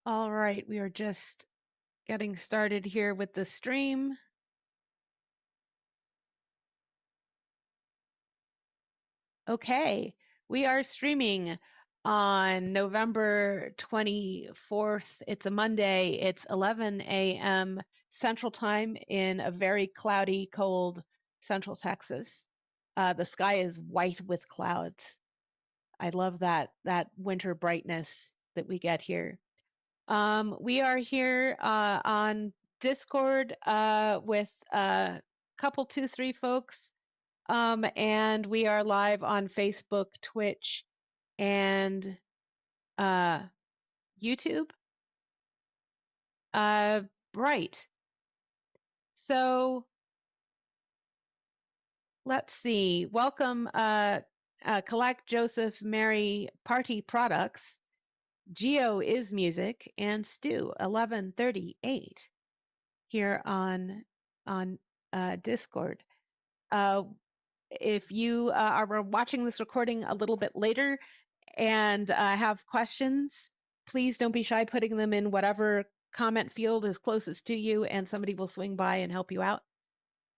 All right, we are just getting started here with the stream. Okay, we are streaming on November 24th. It's a Monday. It's 11 a.m. Central Time in a very cloudy, cold Central Texas. The sky is white with clouds. I love that winter brightness that we get here. We are here on Discord with a couple, two, three folks. And we are live on Facebook, Twitch, and uh, YouTube. Right. So let's see. Welcome, Collect Joseph Mary Party Products. Geo is music and Stu 1138 here on Discord. If you are watching this recording a little bit later and have questions, please don't be shy putting them in whatever comment field is closest to you, and somebody will swing by and help you out.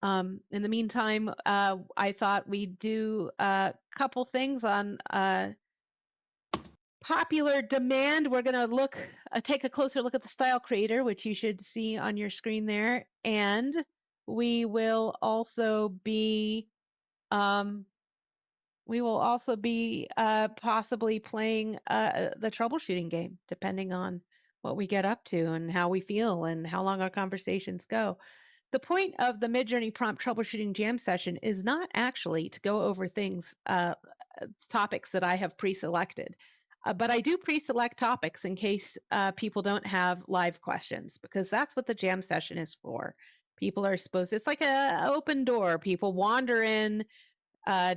In the meantime, I thought we'd do a couple things on popular demand. We're going to take a closer look at the style creator, which you should see on your screen there. And we will also be possibly playing the troubleshooting game, depending on what we get up to and how we feel and how long our conversations go. The point of the Midjourney prompt troubleshooting jam session is not actually to go over topics that I have pre-selected. But I do pre-select topics in case people don't have live questions, because that's what the jam session is for. People are it's like an open door. People wander in,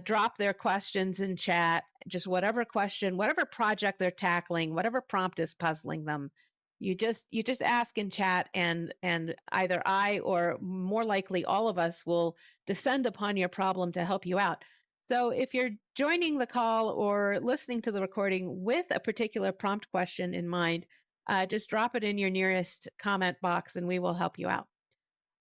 drop their questions in chat, just whatever question, whatever project they're tackling, whatever prompt is puzzling them. You just ask in chat, and either I or more likely all of us will descend upon your problem to help you out. So if you're joining the call or listening to the recording with a particular prompt question in mind, just drop it in your nearest comment box and we will help you out.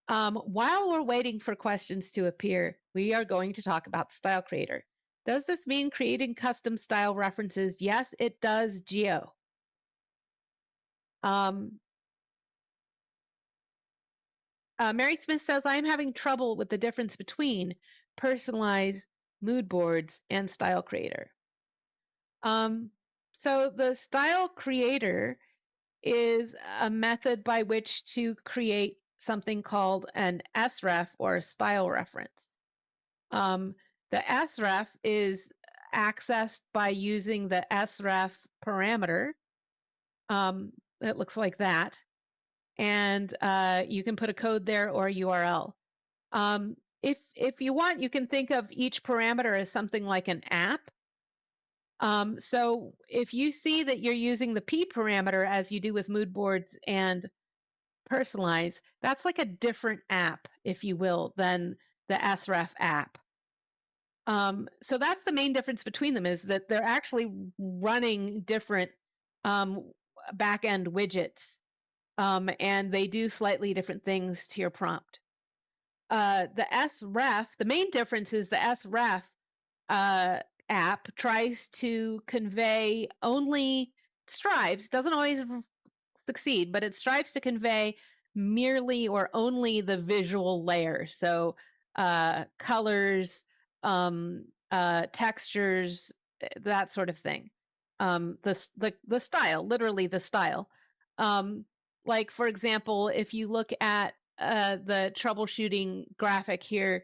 While we're waiting for questions to appear, we are going to talk about the style creator. Does this mean creating custom style references? Yes, it does, Geo. Mary Smith says, I'm having trouble with the difference between personalized mood boards and style creator. So the style creator is a method by which to create something called an sref, or a style reference. The sref is accessed by using the sref parameter. It looks like that. And you can put a code there or a URL. If you want, you can think of each parameter as something like an app. So if you see that you're using the P parameter as you do with mood boards and personalize, that's like a different app, if you will, than the sref app. So that's the main difference between them, is that they're actually running different back-end widgets, and they do slightly different things to your prompt. The sref, the main difference is the sref app tries to convey doesn't always succeed, but it strives to convey merely or only the visual layer. So colors, textures, that sort of thing. The style, literally the style. Like, for example, if you look at the troubleshooting graphic here,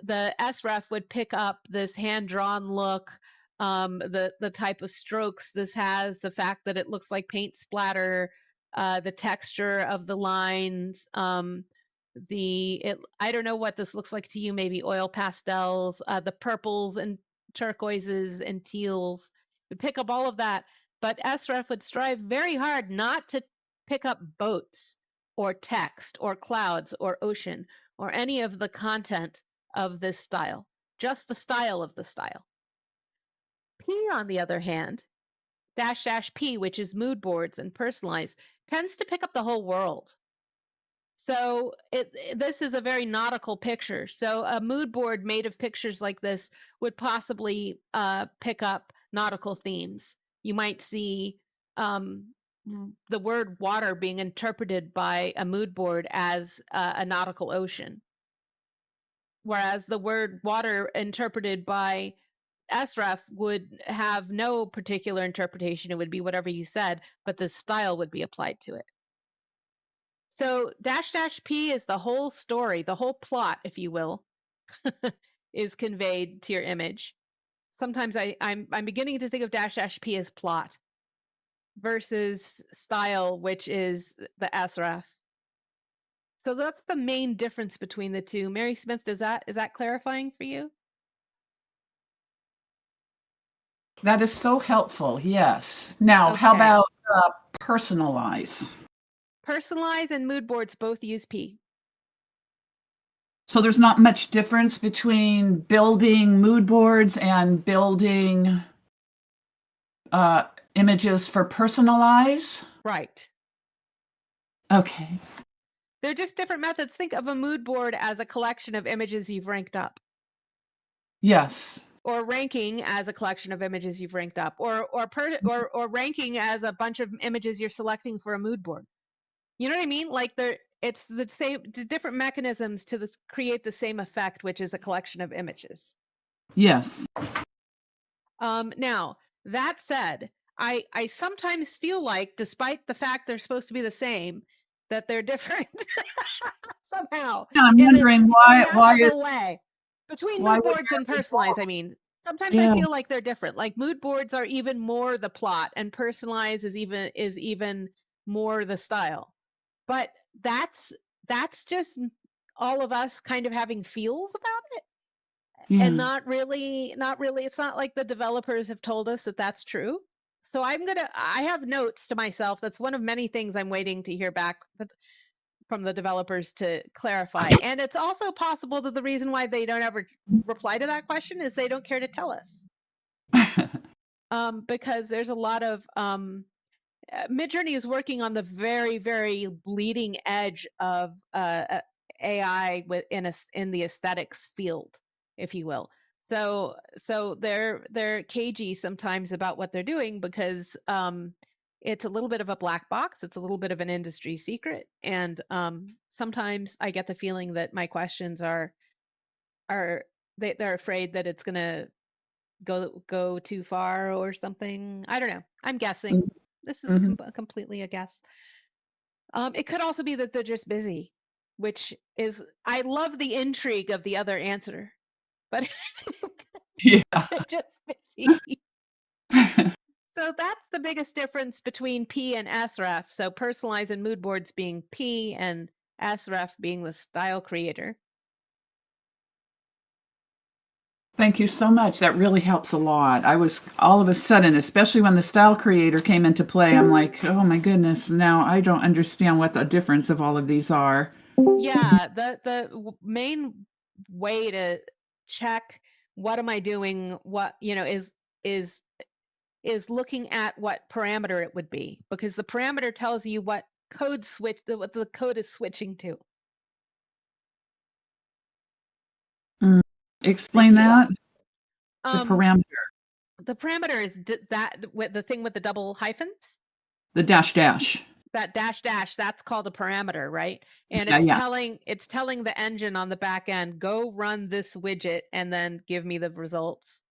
the sref would pick up this hand-drawn look, the type of strokes this has, the fact that it looks like paint splatter, the texture of the lines, I don't know what this looks like to you, maybe oil pastels, the purples and turquoises and teals. Would pick up all of that, but sref would strive very hard not to pick up boats or text or clouds or ocean or any of the content of this style, just the style of the style. P, on the other hand, --p, which is mood boards and personalize, tends to pick up the whole world. So this is a very nautical picture. So a mood board made of pictures like this would possibly pick up nautical themes. You might see the word water being interpreted by a mood board as a nautical ocean, whereas the word water interpreted by SREF would have no particular interpretation. It would be whatever you said, but the style would be applied to it. So --p is the whole story, the whole plot, if you will, is conveyed to your image. Sometimes I'm beginning to think of --p as plot versus style, which is the SREF. So that's the main difference between the two. Mary Smith, is that clarifying for you? That is so helpful. Yes. Now, Okay. how about personalize? Personalize and mood boards both use P. So there's not much difference between building mood boards and building images for personalize? Right. Okay. They're just different methods. Think of a mood board as a collection of images you've ranked up. Yes. Or ranking as a collection of images you've ranked up, or ranking as a bunch of images you're selecting for a mood board. You know what I mean? Like it's the same, different mechanisms to create the same effect, which is a collection of images. Yes. Now that said, I sometimes feel like, despite the fact they're supposed to be the same, that they're different somehow. Yeah, I'm wondering why is way. Between why mood would boards and there be personalize, I mean, sometimes Yeah. I feel like they're different. Like mood boards are even more the plot, and personalize is even more the style. But that's just all of us kind of having feels about it, Yeah. and not really. It's not like the developers have told us that that's true. So I have notes to myself. That's one of many things I'm waiting to hear back from the developers to clarify. And it's also possible that the reason why they don't ever reply to that question is they don't care to tell us. Because there's a lot of Midjourney is working on the very, very leading edge of AI in the aesthetics field, if you will. So they're cagey sometimes about what they're doing, because it's a little bit of a black box. It's a little bit of an industry secret, and sometimes I get the feeling that my questions they're afraid that it's gonna go too far or something. I don't know. I'm guessing. This is completely a guess. It could also be that they're just busy, which is, I love the intrigue of the other answer, but Yeah. they're just busy. So that's the biggest difference between P and SREF. So personalize and mood boards being P, and SREF being the style creator. Thank you so much. That really helps a lot. I was all of a sudden, especially when the style creator came into play, I'm like, oh my goodness, now I don't understand what the difference of all of these are. Yeah, the main way to check what am I doing, what, is looking at what parameter it would be, because the parameter tells you what what the code is switching to. Explain that. The parameter. The parameter is the thing with the double hyphens. The dash dash. That dash dash, that's called a parameter, right? And it's telling the engine on the back end, go run this widget and then give me the results.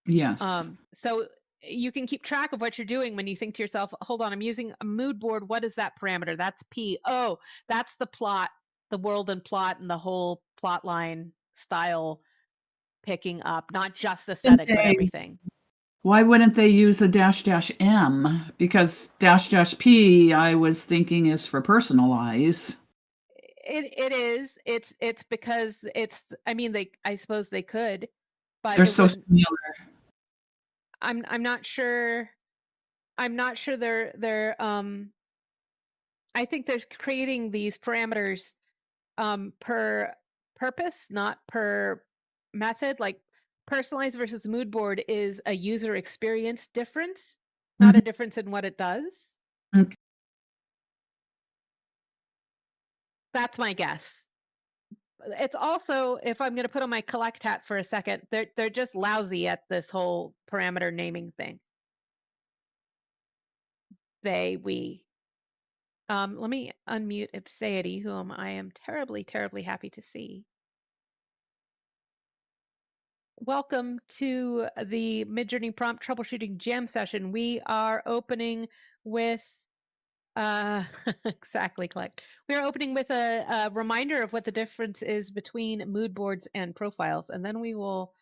Yes. So you can keep track of what you're doing when you think to yourself, hold on, I'm using a mood board. What is that parameter? That's P. Oh, that's the plot, the world and plot, and the whole plot line style picking up, not just aesthetic, but everything. Why wouldn't they use a dash dash M? Because dash dash P, I was thinking, is for personalize. It is. It's because I mean, I suppose they could, but they're so similar. I'm not sure. I'm not sure they're I think they're creating these parameters per purpose, not per method. Like personalized versus mood board is a user experience difference. not a difference in what it does. Okay. That's my guess. It's also, if I'm going to put on my collect hat for a second, they're just lousy at this whole parameter naming thing. We. Let me unmute Ipsaity, whom I am terribly, terribly happy to see. Welcome to the Midjourney Prompt Troubleshooting Jam Session. We are opening with exactly, Collect. We are opening with a reminder of what the difference is between mood boards and profiles, and then we will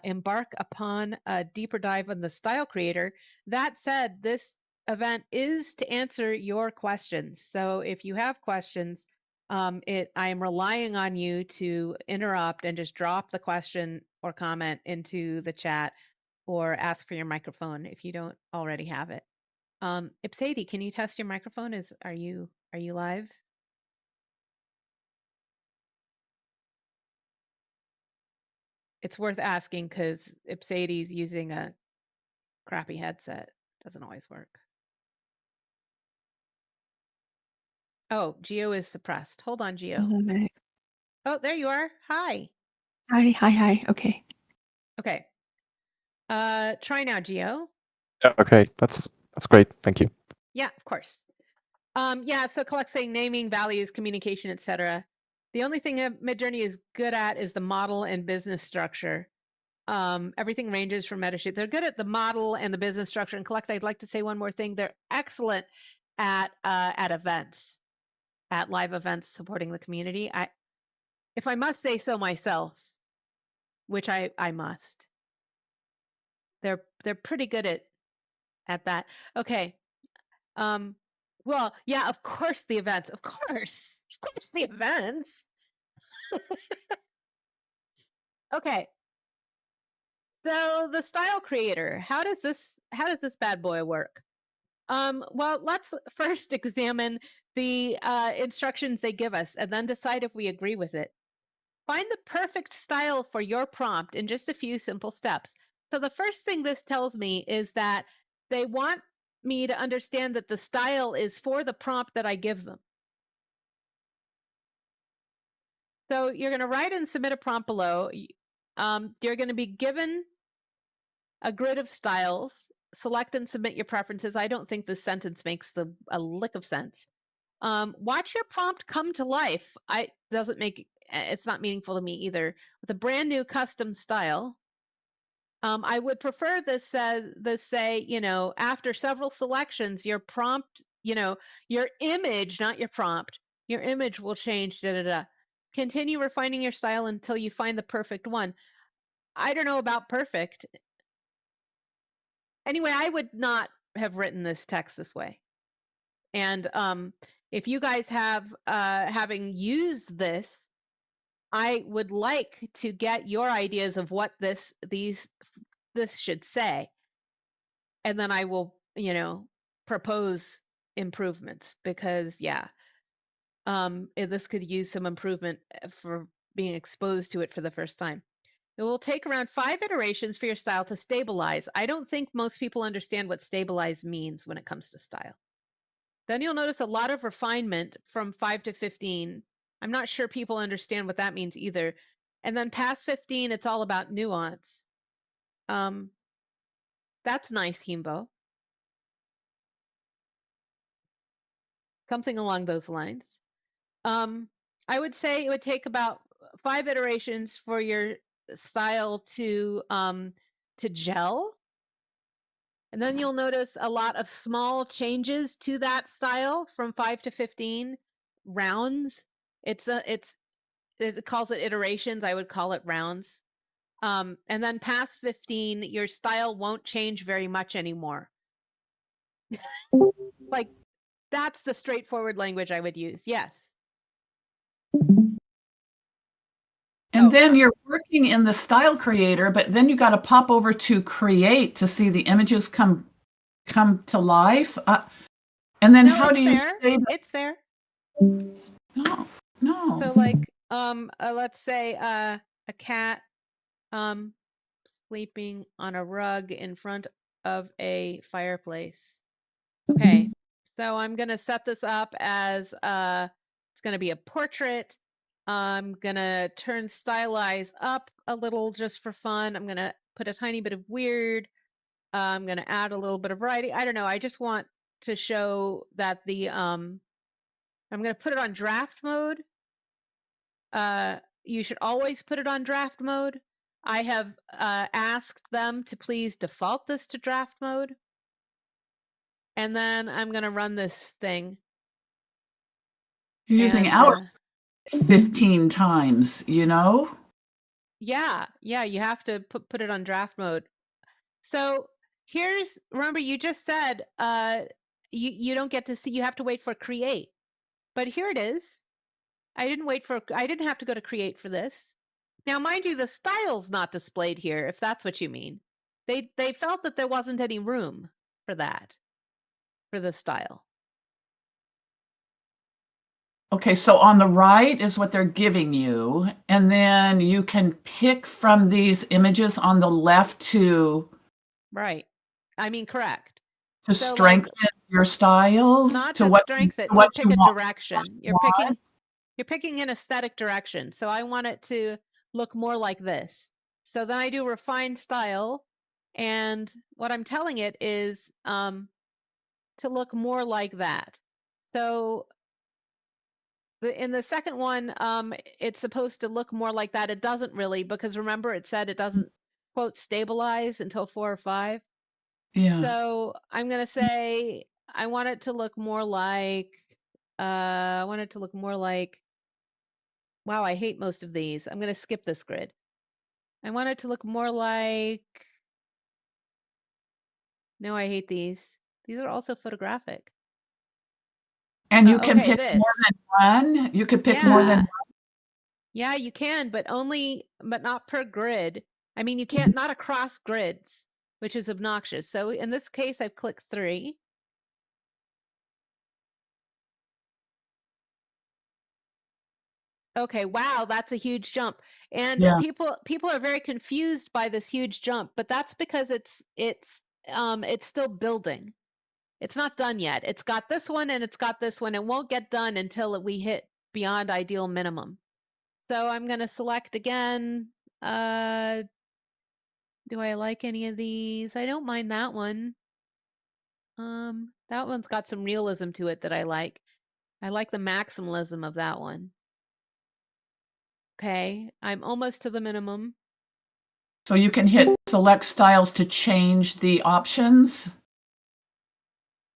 embark upon a deeper dive on the style creator. That said, this event is to answer your questions. So if you have questions, I am relying on you to interrupt and just drop the question or comment into the chat, or ask for your microphone if you don't already have it. Ipsaity, can you test your microphone? Are you live? It's worth asking because Ipsaity's using a crappy headset. Doesn't always work. Oh, Geo is suppressed. Hold on, Geo. Oh, there you are. Hi. Hi. Okay. Okay. Try now, Geo. Yeah, okay, that's great. Thank you. Yeah, of course. Yeah, so Collect saying naming, values, communication, etc. The only thing Midjourney is good at is the model and business structure. Everything ranges from meta sheet. They're good at the model and the business structure. And Collect, I'd like to say one more thing. They're excellent at events, at live events supporting the community. If I must say so myself, which I must, they're pretty good at that. Okay. Well, yeah, of course the events. Of course the events. Okay. So the style creator, how does this bad boy work? Well, let's first examine the instructions they give us and then decide if we agree with it. Find the perfect style for your prompt in just a few simple steps. So the first thing this tells me is that they want me to understand that the style is for the prompt that I give them. So you're going to write and submit a prompt below. You're going to be given a grid of styles. Select and submit your preferences. I don't think this sentence makes a lick of sense. Watch your prompt come to life. It's not meaningful to me either. With a brand new custom style, I would prefer this say, after several selections, your prompt, your image, not your prompt, your image will change. Continue refining your style until you find the perfect one. I don't know about perfect. Anyway, I would not have written this text this way. And if you guys have having used this, I would like to get your ideas of what this should say. And then I will, propose improvements, because this could use some improvement for being exposed to it for the first time. It will take around 5 iterations for your style to stabilize. I don't think most people understand what stabilize means when it comes to style. Then you'll notice a lot of refinement from 5 to 15. I'm not sure people understand what that means either. And then past 15, it's all about nuance. That's nice, Himbo. Something along those lines. I would say it would take about 5 iterations for your style to gel. And then you'll notice a lot of small changes to that style from 5 to 15 rounds. It calls it iterations. I would call it rounds. And then past 15, your style won't change very much anymore. Like, that's the straightforward language I would use. Yes. And then you're working in the style creator, but then you got to pop over to create to see the images come to life. And then how do you say that? It's there. No. So like, let's say a cat sleeping on a rug in front of a fireplace. Okay, so I'm going to set this up as it's going to be a portrait. I'm going to turn stylize up a little just for fun. I'm going to put a tiny bit of weird. I'm going to add a little bit of variety. I don't know. I just want to show that I'm going to put it on draft mode. You should always put it on draft mode. I have asked them to please default this to draft mode. And then I'm going to run this thing. You're using our 15 times, you know? Yeah, you have to put it on draft mode. So remember you just said you don't get to see, you have to wait for create. But here it is. I didn't have to go to create for this. Now, mind you, the style's not displayed here, if that's what you mean. They felt that there wasn't any room for that, for the style. Okay, so on the right is what they're giving you, and then you can pick from these images on the left to Right. I mean, correct. to So, strengthen your style, not to to what strengthen, what to pick you a want. direction. What you want. You're picking an aesthetic direction. So I want it to look more like this. So then I do refine style, and what I'm telling it is to look more like that. So in the second one, it's supposed to look more like that. It doesn't really, because remember it said it doesn't, quote, stabilize until 4 or 5. Yeah. So I'm going to say I want it to look more like, wow, I hate most of these. I'm going to skip this grid. I want it to look more like, no, I hate these. These are also photographic. And you can okay, pick more than one. You could pick more than one. Yeah, you can, but not per grid. I mean, you can't, not across grids, which is obnoxious. So in this case, I've clicked 3. Okay, wow, that's a huge jump. And people are very confused by this huge jump, but that's because it's still building. It's not done yet. It's got this one and it's got this one. It won't get done until we hit beyond ideal minimum. So I'm going to select again. Do I like any of these? I don't mind that one. That one's got some realism to it that I like. I like the maximalism of that one. Okay, I'm almost to the minimum. So you can hit select styles to change the options.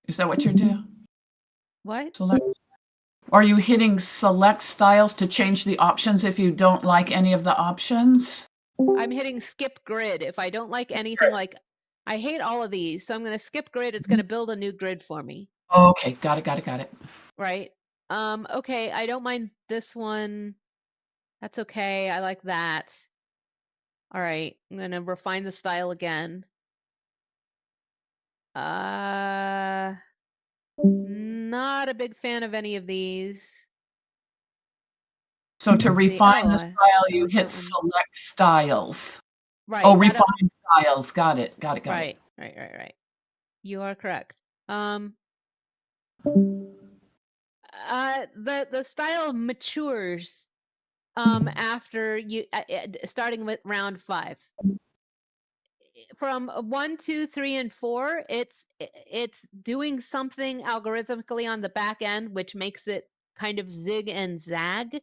Is that what you're doing? What? Select. Are you hitting select styles to change the options if you don't like any of the options? I'm hitting skip grid. If I don't like anything, like I hate all of these, so I'm going to skip grid. It's going to build a new grid for me. Okay, got it. Right. Okay, I don't mind this one. That's okay. I like that. All right, I'm going to refine the style again. Not a big fan of any of these. So to refine the style, you hit select styles. Right. Oh, refine styles. Got it. Right. You are correct. The style matures after you starting with round 5. From 1, 2, 3, and 4, it's doing something algorithmically on the back end, which makes it kind of zig and zag.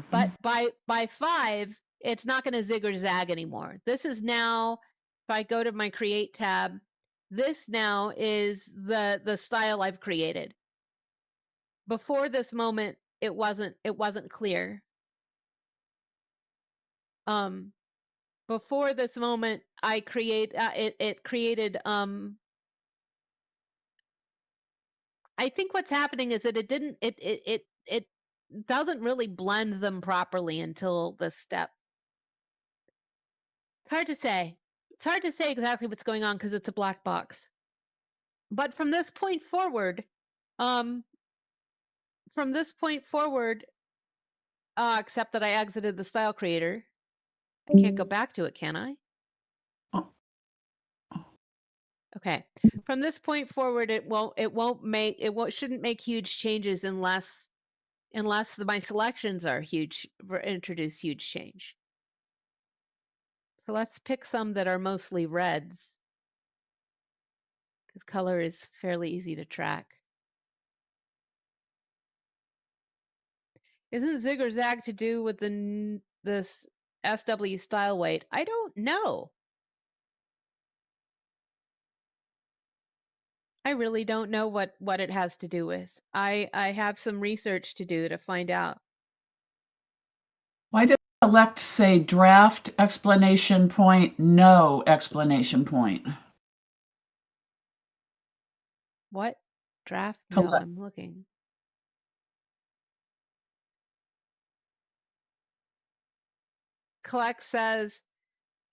But by 5, it's not going to zig or zag anymore. This is now, if I go to my create tab, this now is the style I've created. Before this moment, it wasn't clear. Before this moment, I created I think what's happening is that it doesn't really blend them properly until this step. It's hard to say. It's hard to say exactly what's going on because it's a black box. But from this point forward, except that I exited the style creator, I can't go back to it, can I? Okay. From this point forward, shouldn't make huge changes unless my selections are huge, introduce huge change. So let's pick some that are mostly reds, because color is fairly easy to track. Isn't zig or zag to do with this SW style weight? I don't know. I really don't know what it has to do with. I have some research to do to find out. Why did select say draft explanation point, no explanation point? What? Draft? No, Collect. I'm looking. Collect says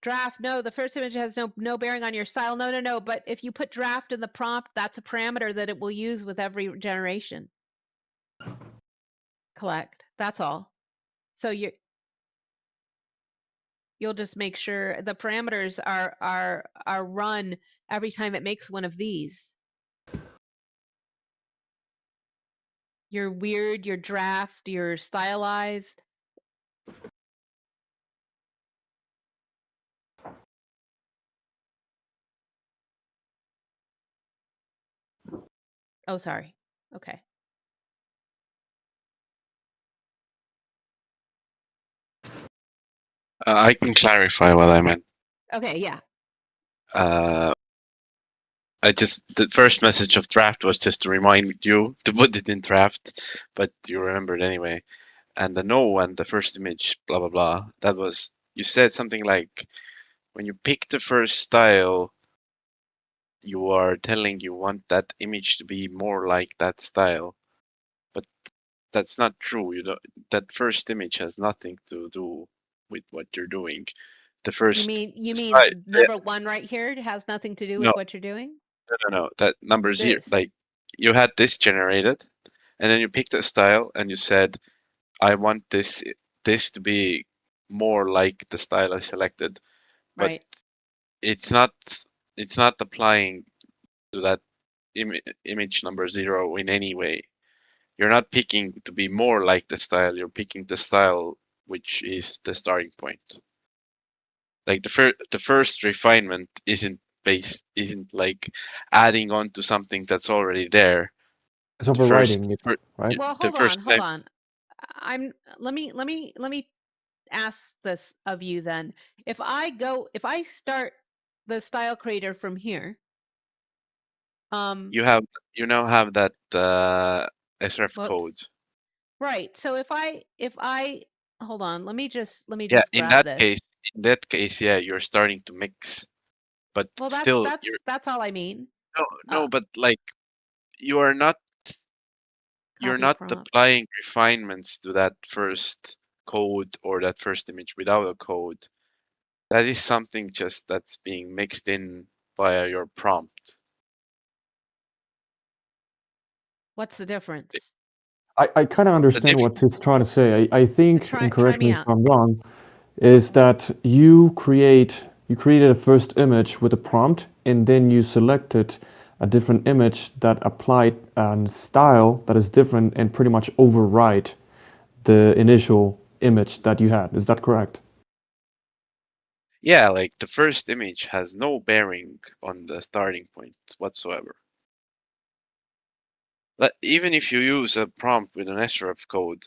draft. No, the first image has no bearing on your style. No. But if you put draft in the prompt, that's a parameter that it will use with every generation. Collect. That's all. So you'll just make sure the parameters are run every time it makes one of these. Your weird, your draft, your stylized. Oh, sorry. Okay. I can clarify what I meant. Okay, yeah. The first message of draft was just to remind you to put it in draft, but you remembered anyway. And the no and the first image, blah, blah, blah. That was, you said something like, when you pick the first style, you are telling you want that image to be more like that style. But that's not true. That first image has nothing to do with what you're doing. The first You mean style, number one right here? It has nothing to do with what you're doing? No. That number zero, This. like you had this generated, and then you picked a style, and you said, "I want this to be more like the style I selected," but Right. it's not applying to that image number 0 in any way. You're not picking to be more like the style. You're picking the style which is the starting point. Like the first refinement isn't like adding on to something that's already there. It's overriding it, right? Well, hold on. Let me ask this of you then. If I start the style creator from here, you now have that sref code. Right. So if I hold on, let me just in grab that case, yeah, you're starting to mix, but well, still that's all I mean. no, but like you're not Prompts. applying refinements to that first code or that first image without a code. That is something just that's being mixed in via your prompt. What's the difference? I kind of understand what he's trying to say. I think, and correct me if I'm wrong, is that you created a first image with a prompt, and then you selected a different image that applied a style that is different and pretty much override the initial image that you had. Is that correct? Yeah, like the first image has no bearing on the starting point whatsoever. But even if you use a prompt with an sref code,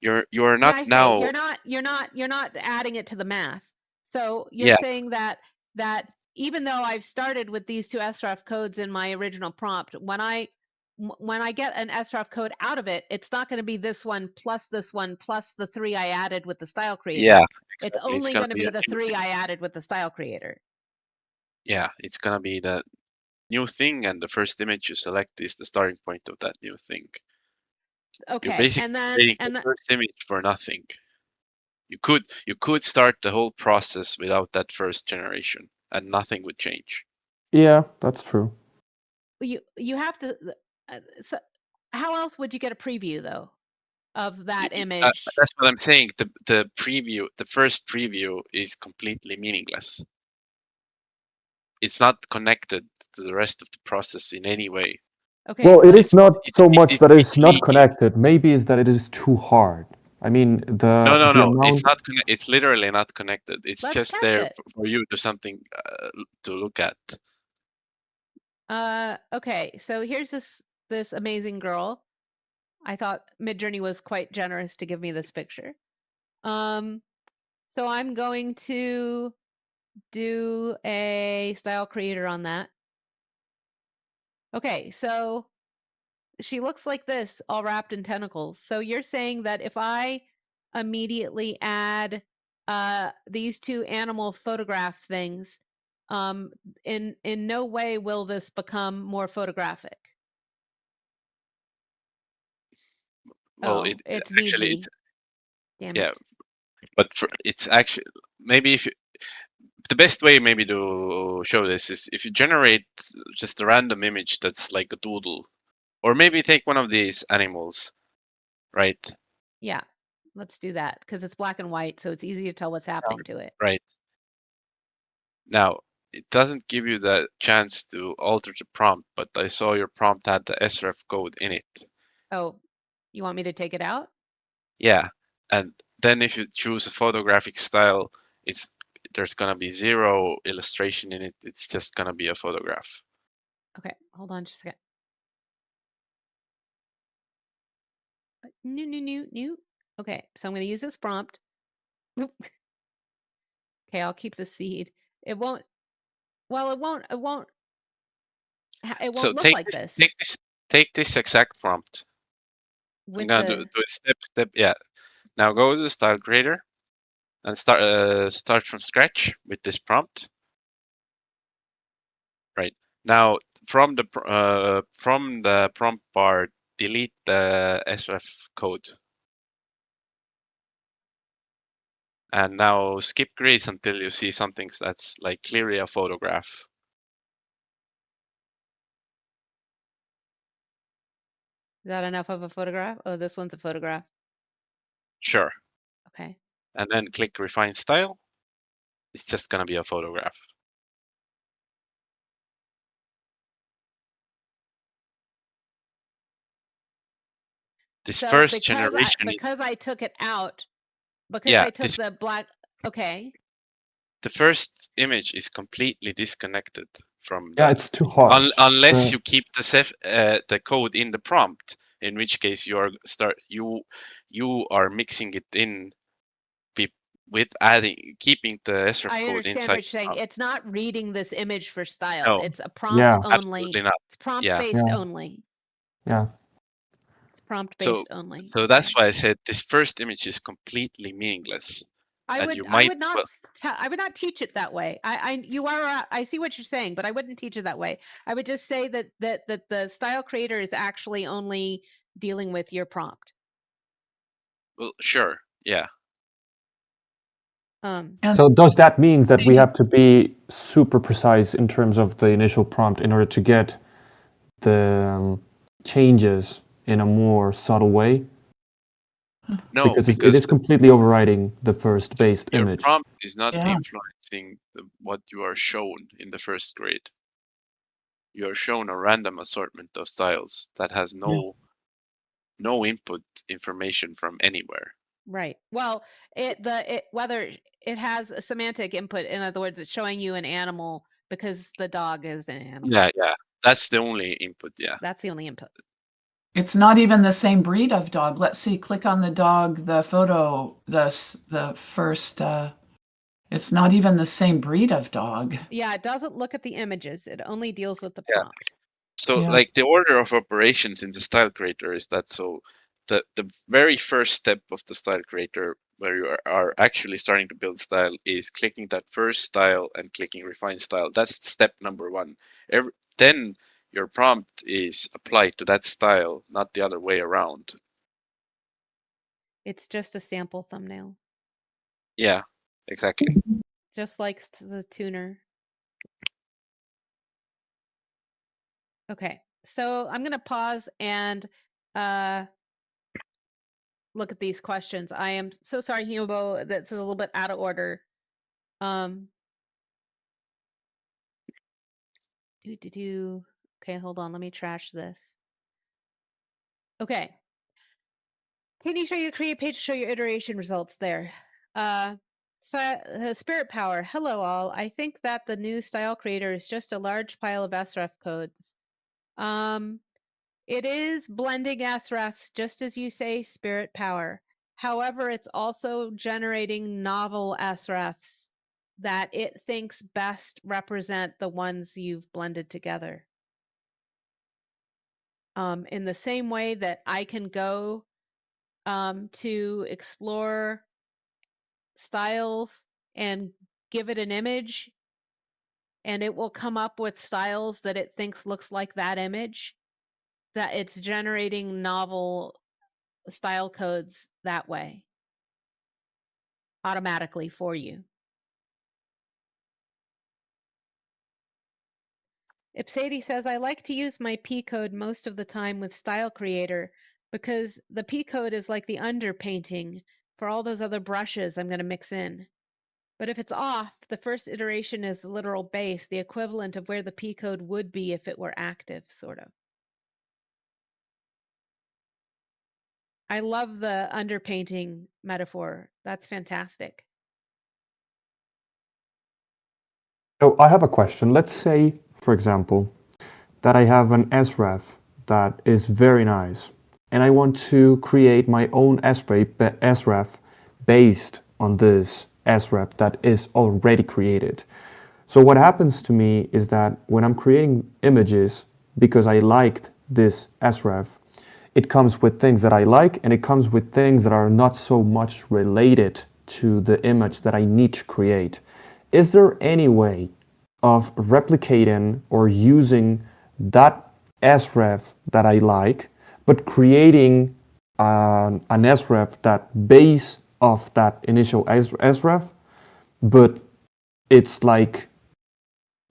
you're not now. You're not adding it to the math. So you're saying that even though I've started with these two sref codes in my original prompt, when I get an sref code out of it, it's not going to be this one plus the 3 I added with the style creator. Yeah, exactly. It's only going to be the 3 I added with the style creator. Yeah, it's going to be the new thing, and the first image you select is the starting point of that new thing. Okay, you're basically creating the first image for nothing. You could start the whole process without that first generation, and nothing would change. Yeah, that's true. You have to. So how else would you get a preview though of that image? That's what I'm saying. The first preview is completely meaningless. it's not connected to the rest of the process in any way. Okay. Well, it is It's not so much it's that it's not literally connected. Maybe it's that it is too hard. I mean, no, the it's amount. not it's literally not connected. It's Let's just test there it. for you to something to look at. Okay, so here's this amazing girl. I thought Midjourney was quite generous to give me this picture. So I'm going to do a style creator on that. Okay, so she looks like this, all wrapped in tentacles. So you're saying that if I immediately add these two animal photograph things, in no way will this become more photographic. Well, Oh, it's actually VG. it's Damn yeah, it. but it's actually maybe if you, the best way maybe to show this is if you generate just a random image that's like a doodle, or maybe take one of these animals, right? Yeah, let's do that because it's black and white, so it's easy to tell what's happening to it. Right. Now, it doesn't give you the chance to alter the prompt, but I saw your prompt had the sref code in it. Oh, you want me to take it out? Yeah, and then if you choose a photographic style, there's gonna be 0 illustration in it. It's just gonna be a photograph. Okay, hold on just a second. New. Okay, so I'm going to use this prompt. Okay, I'll keep the seed. It won't. Well, it won't. It won't So look like this. take this exact prompt. I'm With gonna do a step. Yeah. Now go to the style creator and start from scratch with this prompt. Right. Now from the prompt bar, delete the sref code. And now skip grace until you see something that's like clearly a photograph. Is that enough of a photograph? Oh, this one's a photograph. Sure. Okay. And then click refine style. It's just gonna be a photograph. This So first generation because I took it out, because yeah, I took the black. Okay. The first image is completely disconnected from Yeah, the. it's too hard. Unless you keep the code in the prompt, in which case you are mixing it in with keeping the sref I code understand inside. what you're saying. It's not reading this image for style. No, It's a prompt Yeah, only. absolutely not. It's prompt Yeah. based yeah, only. yeah. It's prompt So based only. so that's why I said this first image is completely meaningless. I And would you I might would not I would not teach it that way. I see what you're saying, but I wouldn't teach it that way. I would just say that the style creator is actually only dealing with your prompt. well, sure, yeah. So does that mean that we have to be super precise in terms of the initial prompt in order to get the changes in a more subtle way? No, Because it because is completely overriding the first based your image. prompt is not Yeah. influencing what you are shown in the first grade. You are shown a random assortment of styles that has no input information from anywhere. Right. Well, whether it has a semantic input, in other words, it's showing you an animal because the dog is an animal. Yeah. That's the only input, yeah. That's the only input. It's not even the same breed of dog. Let's see, click on the dog, the photo, the first, it's not even the same breed of dog. Yeah, it doesn't look at the images. It only deals with the prompt. So like the order of operations in the style creator is that so the very first step of the style creator where you are actually starting to build style is clicking that first style and clicking refine style. That's step number 1. Then your prompt is applied to that style, not the other way around. It's just a sample thumbnail. Yeah, exactly. Just like the tuner. Okay, so I'm going to pause and look at these questions. I am so sorry, Hugo, that's a little bit out of order. Okay, hold on. Let me trash this. Okay. Can you show your create page to show your iteration results there? Spirit Power. Hello, all. I think that the new style creator is just a large pile of sref codes. It is blending srefs, just as you say, Spirit Power. However, it's also generating novel srefs that it thinks best represent the ones you've blended together. In the same way that I can go to explore styles and give it an image, and it will come up with styles that it thinks looks like that image, that it's generating novel style codes that way automatically for you. Ipsady says, I like to use my P code most of the time with Style Creator because the P code is like the underpainting for all those other brushes I'm going to mix in. But if it's off, the first iteration is the literal base, the equivalent of where the P code would be if it were active, sort of. I love the underpainting metaphor. That's fantastic. Oh, I have a question. Let's say, for example, that I have an sref that is very nice, and I want to create my own sref based on this sref that is already created. So what happens to me is that when I'm creating images, because I liked this sref, it comes with things that I like, and it comes with things that are not so much related to the image that I need to create. Is there any way of replicating or using that sref that I like, but creating an sref that base off that initial sref, but it's like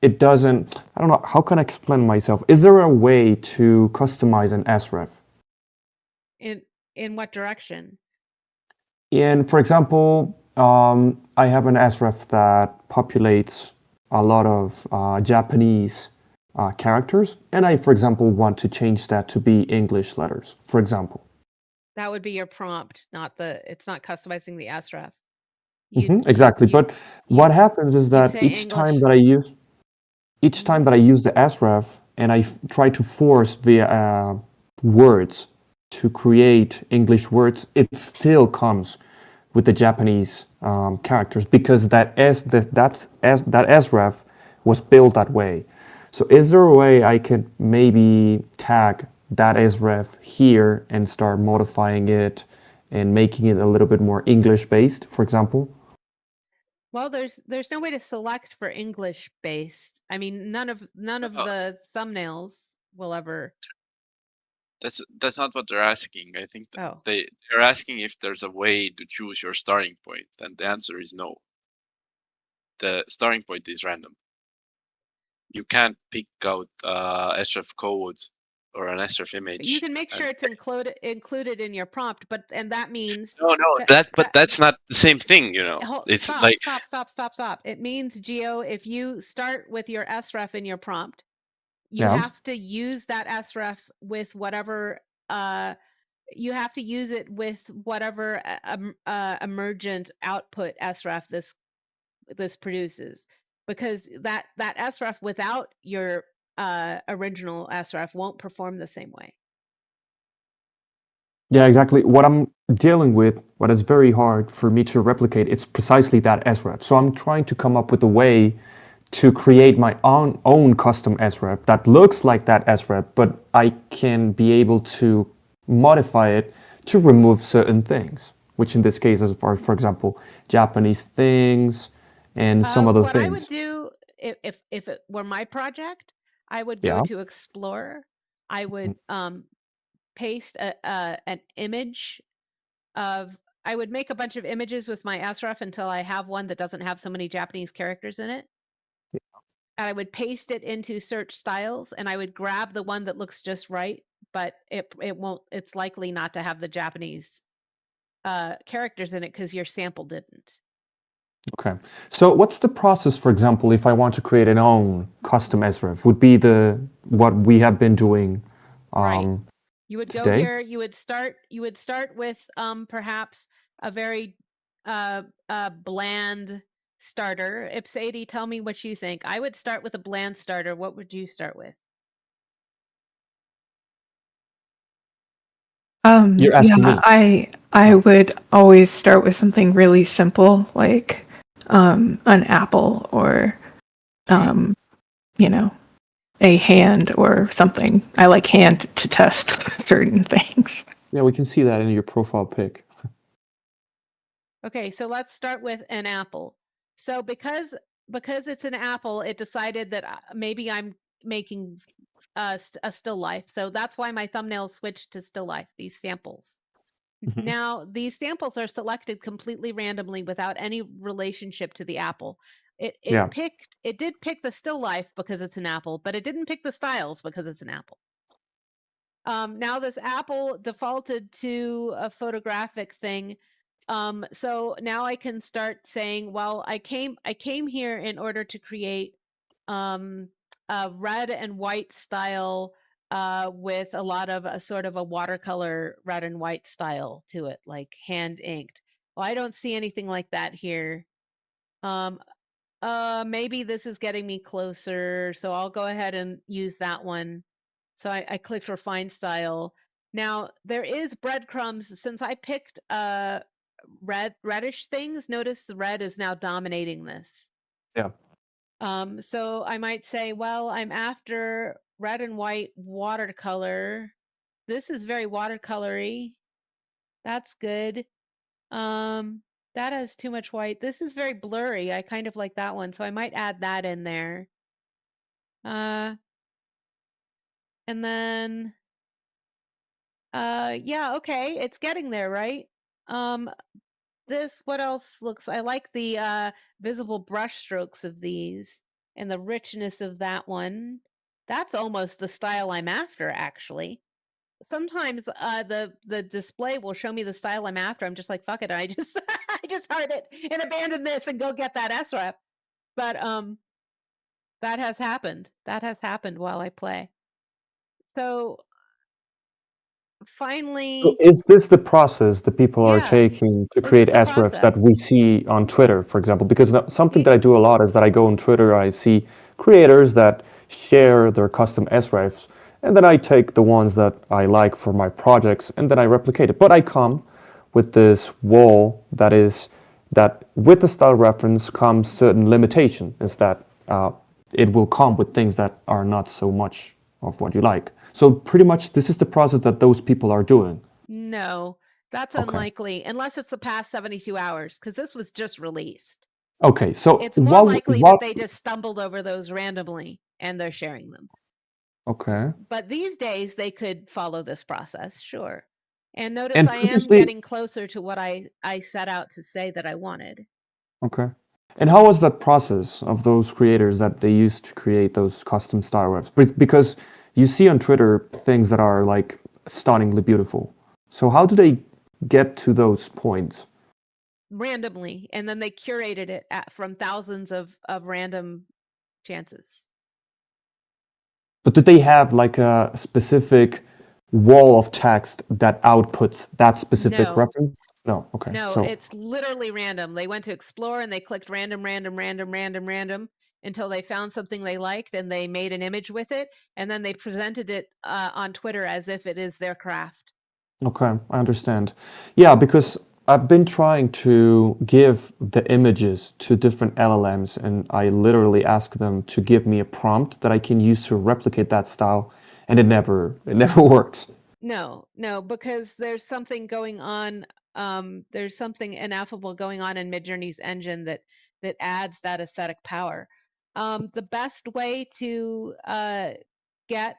it doesn't, I don't know, how can I explain myself? Is there a way to customize an sref? In what direction? And for example, I have an sref that populates a lot of Japanese characters, and I, for example, want to change that to be English letters, for example. That would be your prompt, it's not customizing the sref. Exactly, but what happens is that each English. time that I use the sref and I try to force the words to create English words, it still comes with the Japanese characters because that sref was built that way. So is there a way I could maybe tag that sref here and start modifying it and making it a little bit more English based, for example? Well, there's no way to select for English based. I mean, none of the thumbnails will ever. That's not what they're asking. I think they're asking if there's a way to choose your starting point, and the answer is no. The starting point is random. You can't pick out sref code or an sref image. You can make sure it's included in your prompt, and that means but that's not the same thing, you know. It's stop. It means, Geo, if you start with your sref in your prompt, you have to use that sref with whatever you have to use it with whatever emergent output sref this produces, because that sref without your original sref won't perform the same way. Yeah, exactly. What I'm dealing with, what is very hard for me to replicate, it's precisely that sref. So I'm trying to come up with a way to create my own custom sref that looks like that sref, but I can be able to modify it to remove certain things, which in this case is, for example, Japanese things and some other things. What I would do if it were my project, I would go to Explore. I would paste an image of. I would make a bunch of images with my sref until I have one that doesn't have so many Japanese characters in it. And I would paste it into search styles, and I would grab the one that looks just right, but it won't. It's likely not to have the Japanese characters in it because your sample didn't. Okay. So what's the process, for example, if I want to create an own custom sref? Would be what we have been doing Right. You would go today? here, you would start with perhaps a very bland starter. Ipsady, tell me what you think. I would start with a bland starter. What would you start with? You're asking me. I would always start with something really simple, like an apple or you know, a hand or something. I like hand to test certain things. Yeah, we can see that in your profile pic. Okay, so let's start with an apple. So because it's an apple, it decided that maybe I'm making a still life. So that's why my thumbnail switched to still life, these samples. Now, these samples are selected completely randomly without any relationship to the apple. It did pick the still life because it's an apple, but it didn't pick the styles because it's an apple. Now this apple defaulted to a photographic thing. So now I can start saying, well, I came here in order to create a red and white style with a lot of a sort of a watercolor red and white style to it, like hand inked. Well, I don't see anything like that here. Maybe this is getting me closer, so I'll go ahead and use that one. So I clicked refine style. Now there is breadcrumbs. Since I picked reddish things, notice the red is now dominating this. Yeah. So I might say, well, I'm after red and white watercolor. This is very watercolory. That's good. That has too much white. This is very blurry. I kind of like that one, so I might add that in there. And then yeah, okay, it's getting there, right? This, what else looks, I like the visible brush strokes of these and the richness of that one. That's almost the style I'm after, actually. Sometimes the display will show me the style I'm after. I'm just like, fuck it, I just I just hard it and abandon this and go get that SREP. But that has happened. That has happened while I play. So finally, So is this the process that people are taking to create srefs that we see on Twitter, for example? Because something that I do a lot is that I go on Twitter, I see creators that share their custom srefs, and then I take the ones that I like for my projects, and then I replicate it. But I come with this wall that is that with the style reference comes certain limitation, is that it will come with things that are not so much of what you like. So pretty much this is the process that those people are doing. No, that's unlikely unless it's the past 72 hours, because this was just released. Okay, so it's more likely that they just stumbled over those randomly and they're sharing them. Okay. But these days they could follow this process, sure. And notice I am getting closer to what I set out to say that I wanted. Okay. And how was that process of those creators that they used to create those custom style webs? Because you see on Twitter things that are like stunningly beautiful. So how do they get to those points? Randomly, and then they curated it from thousands of random chances. But do they have like a specific wall of text that outputs that specific reference? No. Okay. No, it's literally random. They went to explore and they clicked random until they found something they liked and they made an image with it, and then they presented it on Twitter as if it is their craft. Okay, I understand. Yeah, because I've been trying to give the images to different LLMs, and I literally ask them to give me a prompt that I can use to replicate that style, and it never works. No, because there's something going on. There's something ineffable going on in Midjourney's engine that adds that aesthetic power. The best way to get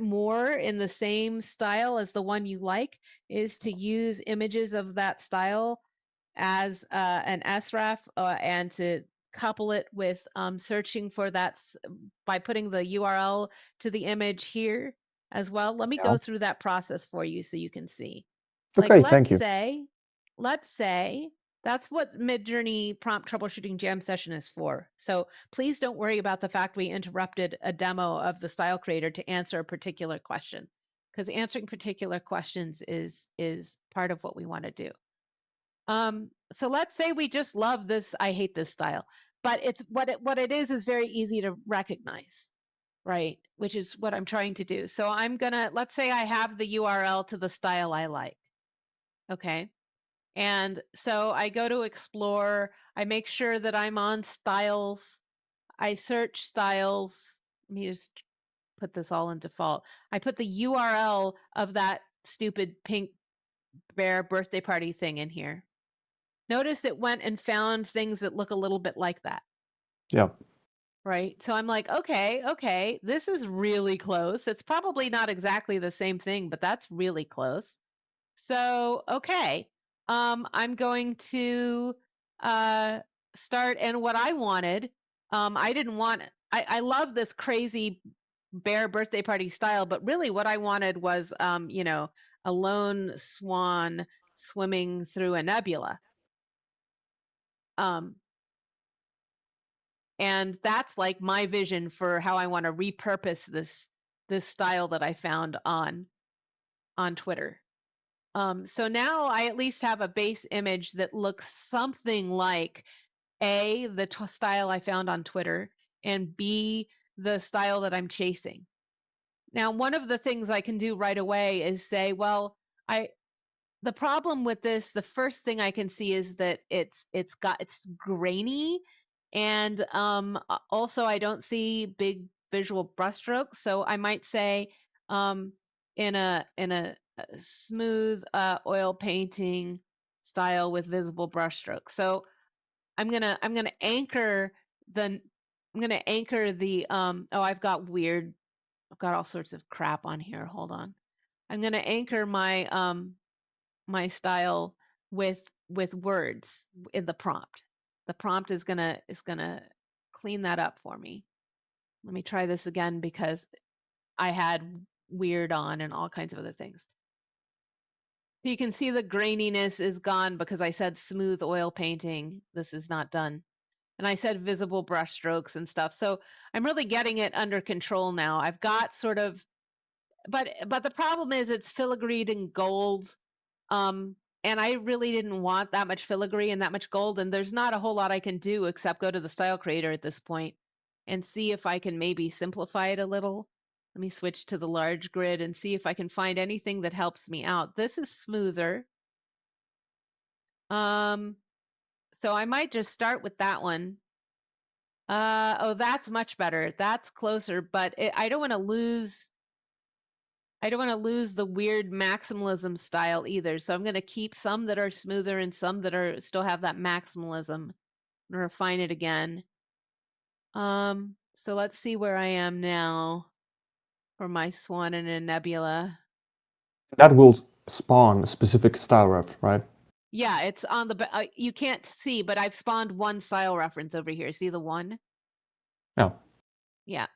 more in the same style as the one you like is to use images of that style as an sref and to couple it with searching for that by putting the URL to the image here as well. Let me go through that process for you so you can see. Okay, thank you. Let's say That's what Midjourney prompt troubleshooting jam session is for. So please don't worry about the fact we interrupted a demo of the style creator to answer a particular question, because answering particular questions is part of what we want to do. So let's say we just love this. I hate this style, but it's what it is very easy to recognize, right? Which is what I'm trying to do. So let's say I have the URL to the style I like. Okay. And so I go to explore, I make sure that I'm on styles. I search styles. Let me just put this all in default. I put the URL of that stupid pink bear birthday party thing in here. Notice it went and found things that look a little bit like that. Yeah. Right. So I'm like, okay, this is really close. It's probably not exactly the same thing, but that's really close. So, okay. I'm going to start. And what I wanted, I didn't want, I love this crazy bear birthday party style, but really what I wanted was, a lone swan swimming through a nebula. And that's like my vision for how I want to repurpose this style that I found on Twitter. So now I at least have a base image that looks something like A, the style I found on Twitter, and B, the style that I'm chasing. Now, one of the things I can do right away is say, well, the problem with this, the first thing I can see is that it's grainy, and also I don't see big visual brushstrokes. So I might say in a smooth oil painting style with visible brushstrokes. So I'm gonna anchor the I've got all sorts of crap on here. Hold on. I'm gonna anchor my my style with words in the prompt. The prompt is gonna clean that up for me. Let me try this again because I had weird on and all kinds of other things. So you can see the graininess is gone because I said smooth oil painting. This is not done. And I said visible brush strokes and stuff. So I'm really getting it under control now. I've got sort of, but the problem is it's filigreed in gold. And I really didn't want that much filigree and that much gold. And there's not a whole lot I can do except go to the style creator at this point and see if I can maybe simplify it a little. Let me switch to the large grid and see if I can find anything that helps me out. This is smoother. So I might just start with that one. Oh, that's much better. That's closer, but I don't want to lose. I don't want to lose the weird maximalism style either. So I'm going to keep some that are smoother and some that are still have that maximalism and refine it again. So let's see where I am now for my swan in a nebula. That will spawn a specific style ref, right? Yeah, it's on the, you can't see, but I've spawned one style reference over here. See the one? Yeah. Yeah.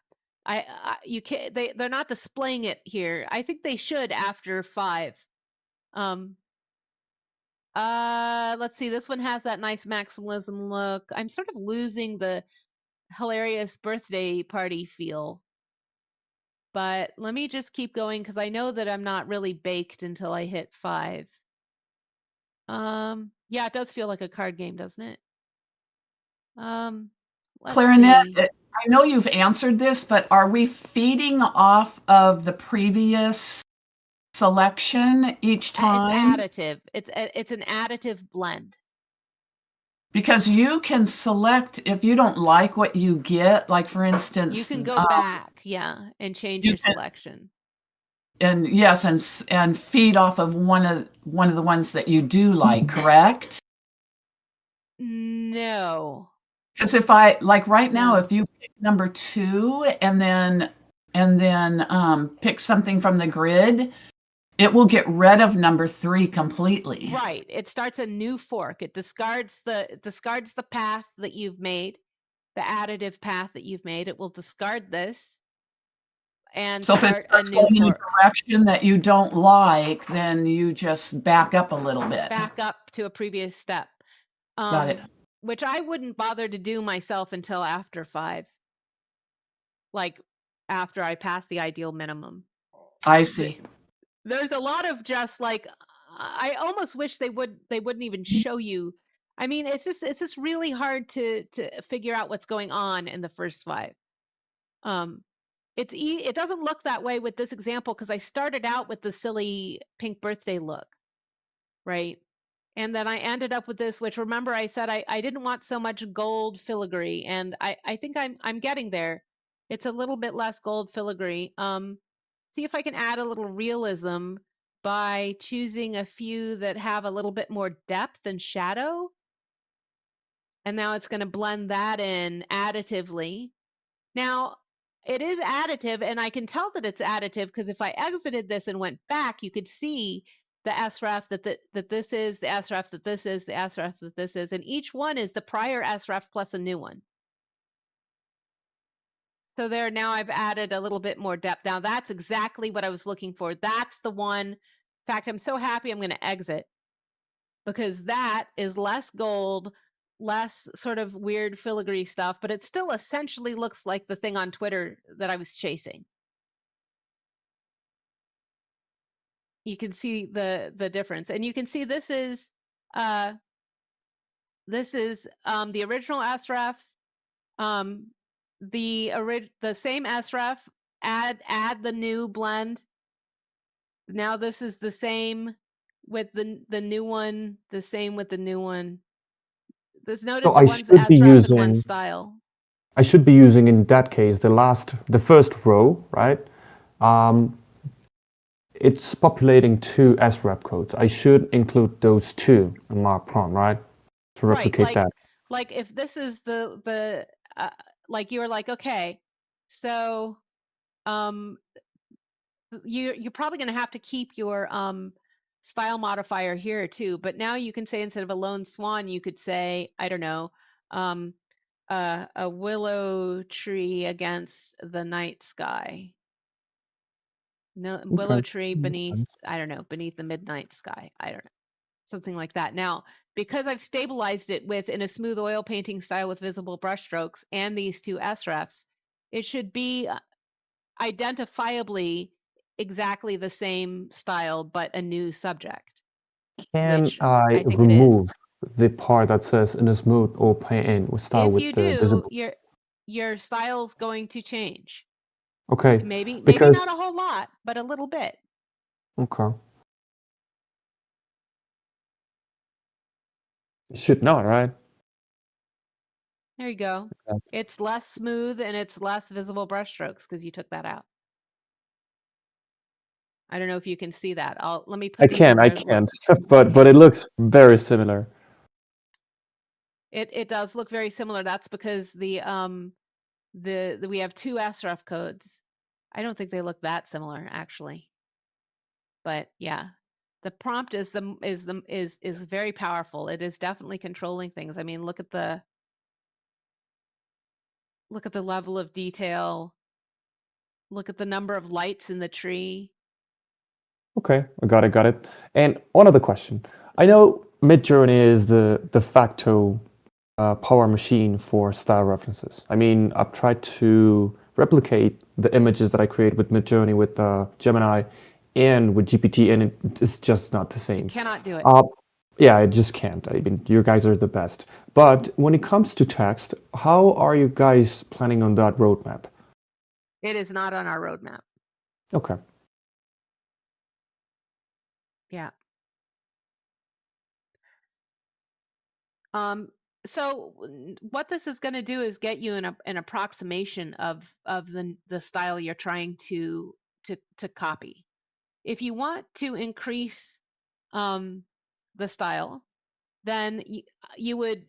You can't, they're not displaying it here. I think they should after 5. Let's see, this one has that nice maximalism look. I'm sort of losing the hilarious birthday party feel. But let me just keep going because I know that I'm not really baked until I hit 5. Yeah, it does feel like a card game, doesn't it? Clarinet, see. I know you've answered this, but are we feeding off of the previous selection each time? It's additive. It's an additive blend. Because you can select if you don't like what you get, like for instance, you can go back, yeah, and change your selection. And yes, and feed off of one of the ones that you do like, correct? No. Because if I like right now, if you pick number 2 and then pick something from the grid, it will get rid of number 3 completely. Right. It starts a new fork. It discards the path that you've made, the additive path that you've made. It will discard this and so start if it starts a new going fork. in a direction that you don't like, then you just back up a little bit. Back up to a previous step. Got it. Which I wouldn't bother to do myself until after 5. Like after I pass the ideal minimum. I see. There's a lot of just like, I almost wish they wouldn't even show you. I mean, it's just really hard to figure out what's going on in the first 5. It doesn't look that way with this example because I started out with the silly pink birthday look, right? And then I ended up with this, which remember I said I didn't want so much gold filigree, and I think I'm getting there. It's a little bit less gold filigree. See if I can add a little realism by choosing a few that have a little bit more depth and shadow. And now it's going to blend that in additively. Now, it is additive, and I can tell that it's additive because if I exited this and went back, you could see the SREF that this is, the SREF that this is, the SREF that this is, and each one is the prior SREF plus a new one. So there, now I've added a little bit more depth. Now that's exactly what I was looking for. That's the one. In fact, I'm so happy I'm going to exit because that is less gold, less sort of weird filigree stuff, but it still essentially looks like the thing on Twitter that I was chasing. You can see the difference, and you can see this is the original SREF, the same SREF. Add the new blend. Now this is the same with the new one. The same with the new one. This notice So the one's SREF in one style. I should be using in that case the first row, right? It's populating 2 SREF codes. I should include those 2 in my prompt, right? To replicate that. Like if this is the like you're like, okay, so you're probably going to have to keep your style modifier here too, but now you can say instead of a lone swan, you could say, I don't know, a willow tree against the night sky. No, willow tree beneath, I don't know, beneath the midnight sky. I don't know. Something like that. Now, because I've stabilized it in a smooth oil painting style with visible brushstrokes and these 2 SREFs, it should be identifiably exactly the same style, but a new subject. Can I remove the part that says in a smooth oil paint style with the visible? If you do, your style's going to change. Okay. Maybe not a whole lot, but a little bit. Okay. It should not, right? There you go. Okay. It's less smooth and it's less visible brushstrokes because you took that out. I don't know if you can see that. Let me put I these in can't, but it looks very similar. It does look very similar. That's because we have 2 SREF codes. I don't think they look that similar actually. But yeah, the prompt is very powerful. It is definitely controlling things. I mean, look at the level of detail. Look at the number of lights in the tree. Okay, I got it. And one other question. I know Midjourney is the de facto power machine for style references. I mean, I've tried to replicate the images that I create with Midjourney, with Gemini, and with GPT, and it's just not the same. You cannot do it. Yeah, I just can't. I mean, you guys are the best. But when it comes to text, how are you guys planning on that roadmap? It is not on our roadmap. Okay. Yeah. So what this is going to do is get you an approximation of the style you're trying to copy. If you want to increase the style, then you would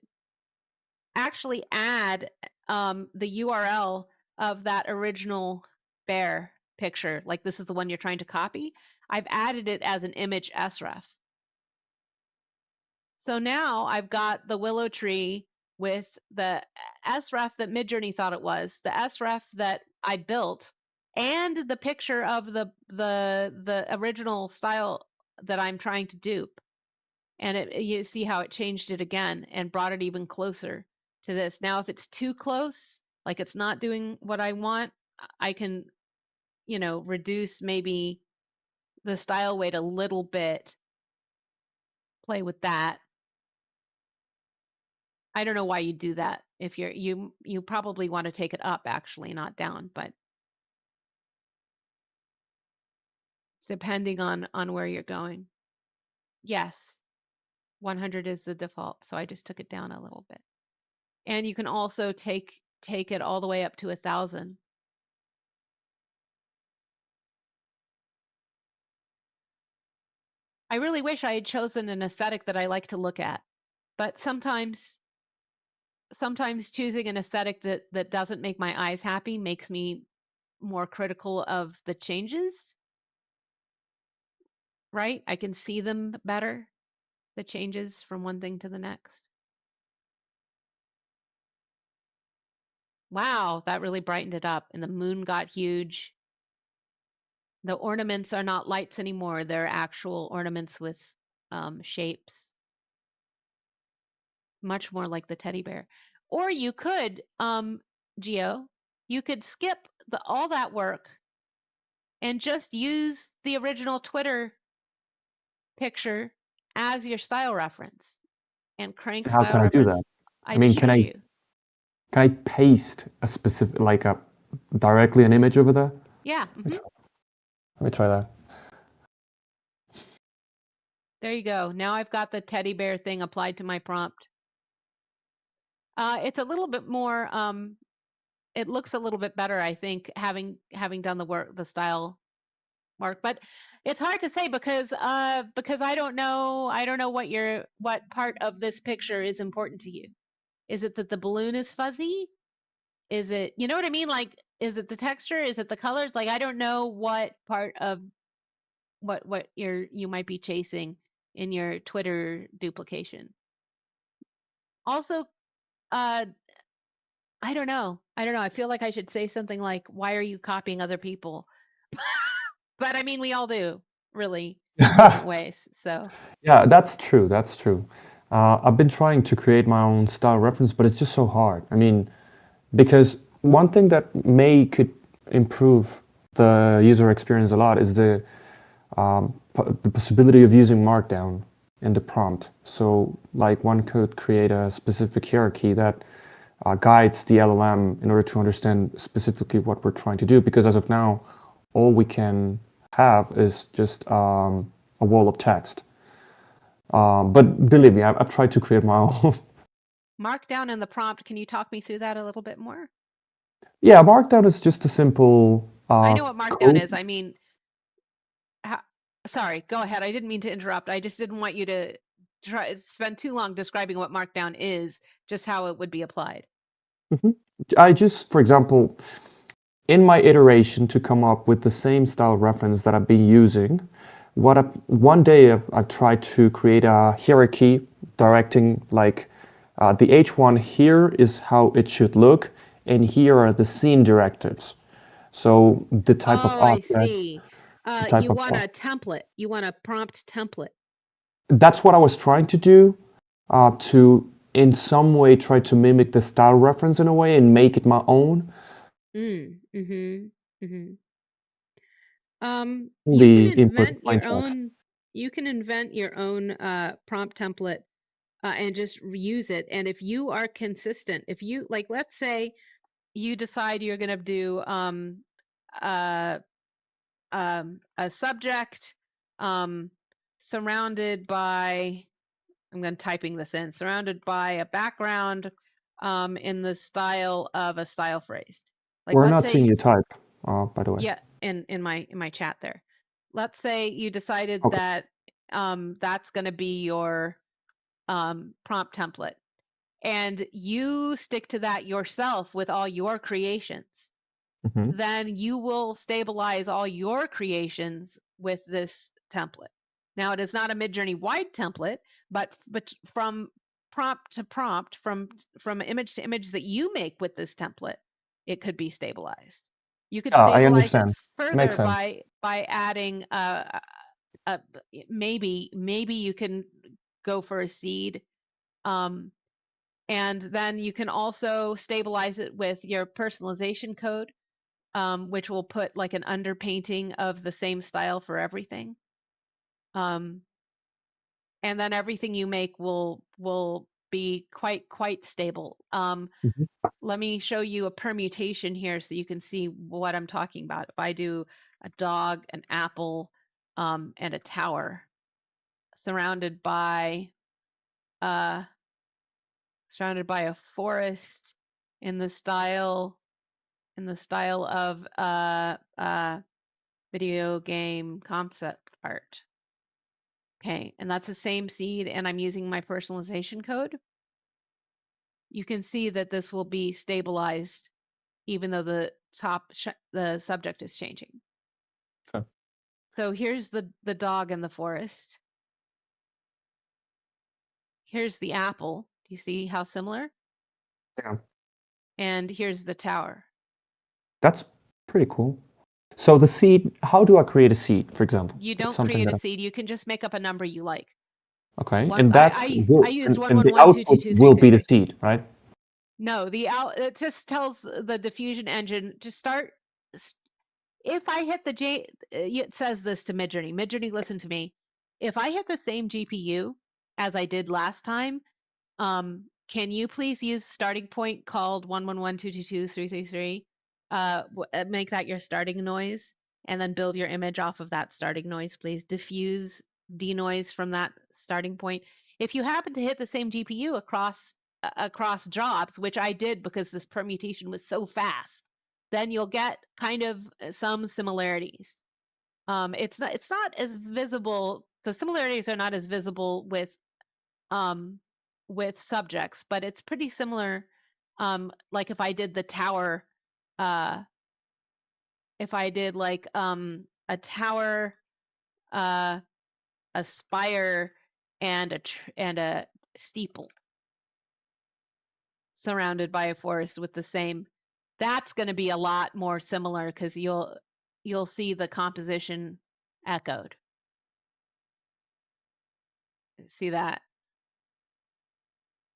actually add the URL of that original bear picture. Like this is the one you're trying to copy. I've added it as an image SREF. So now I've got the willow tree with the SREF that Midjourney thought it was, the SREF that I built, and the picture of the original style that I'm trying to dupe. And you see how it changed it again and brought it even closer to this. Now, if it's too close, like it's not doing what I want, I can, reduce maybe the style weight a little bit, play with that. I don't know why you do that. If you probably want to take it up, actually, not down, but it's depending on where you're going. Yes, 100 is the default, so I just took it down a little bit. And you can also take it all the way up to 1,000. I really wish I had chosen an aesthetic that I like to look at, but sometimes choosing an aesthetic that doesn't make my eyes happy makes me more critical of the changes, right? I can see them better, the changes from one thing to the next. Wow, that really brightened it up, and the moon got huge. The ornaments are not lights anymore. They're actual ornaments with shapes. Much more like the teddy bear. Or you could, Geo, you could skip all that work and just use the original Twitter picture as your style reference and crank How style can I do reference. that? I mean, just showed you. can I paste a specific, directly an image over there? Yeah. Let me try that. There you go. Now I've got the teddy bear thing applied to my prompt. It's a little bit more, it looks a little bit better, I think, having done the work, the style work. But it's hard to say because I don't know what part of this picture is important to you. Is it that the balloon is fuzzy? Is it, you know what I mean? Like, is it the texture? Is it the colors? Like, I don't know what part of what you might be chasing in your Twitter duplication. Also, I don't know. I feel like I should say something like, "Why are you copying other people?" But I mean, we all do, really, in different ways. So Yeah, that's true. That's true. I've been trying to create my own style reference, but it's just so hard. I mean, because one thing that could improve the user experience a lot is the possibility of using Markdown in the prompt. So, like, one could create a specific hierarchy that guides the LLM in order to understand specifically what we're trying to do. Because as of now, all we can have is just a wall of text. But believe me, I've tried to create my own. Markdown in the prompt. Can you talk me through that a little bit more? Yeah, Markdown is just a simple. I know what Markdown code. is. I mean, sorry, go ahead. I didn't mean to interrupt. I just didn't want you to spend too long describing what Markdown is, just how it would be applied. I just, for example, in my iteration to come up with the same style reference that I've been using, one day I've tried to create a hierarchy directing like the H1 here is how it should look, and here are the scene directives. So the type of object. I see. You want a template. You want a prompt template. That's what I was trying to do, to in some way try to mimic the style reference in a way and make it my own. You can invent your own prompt template and just reuse it. And if you are consistent, if you let's say you decide you're going to do a subject surrounded by, I'm going to typing this in, surrounded by a background in the style of a style phrase. We're not seeing you type, by the way. Yeah, in my chat there. Let's say you decided that that's going to be your prompt template, and you stick to that yourself with all your creations. Then you will stabilize all your creations with this template. Now, it is not a Midjourney wide template, but from prompt to prompt, from image to image that you make with this template, it could be stabilized. You could stabilize it further by adding maybe you can go for a seed. And then you can also stabilize it with your personalization code, which will put like an underpainting of the same style for everything. And then everything you make will be quite stable. Let me show you a permutation here so you can see what I'm talking about. If I do a dog, an apple, and a tower surrounded by a forest in the style of video game concept art. Okay, and that's the same seed, and I'm using my personalization code. You can see that this will be stabilized even though the subject is changing. Okay. So here's the dog in the forest. Here's the apple. Do you see how similar? Yeah. And here's the tower. That's pretty cool. So the seed, how do I create a seed, for example? You don't create a seed. You can just make up a number you like. Okay, and that's I used and the output will be the seed, right? No, it just tells the diffusion engine to start. If I hit it says this to Midjourney. Midjourney, listen to me. If I hit the same GPU as I did last time, can you please use starting point called 111222333? Make that your starting noise, and then build your image off of that starting noise, please. Diffuse denoise from that starting point. If you happen to hit the same GPU across jobs, which I did because this permutation was so fast, then you'll get kind of some similarities. It's not as visible. The similarities are not as visible with subjects, but it's pretty similar. Like if I did the tower, if I did like a tower, a spire, and a steeple surrounded by a forest with the same, that's going to be a lot more similar because you'll see the composition echoed. See that?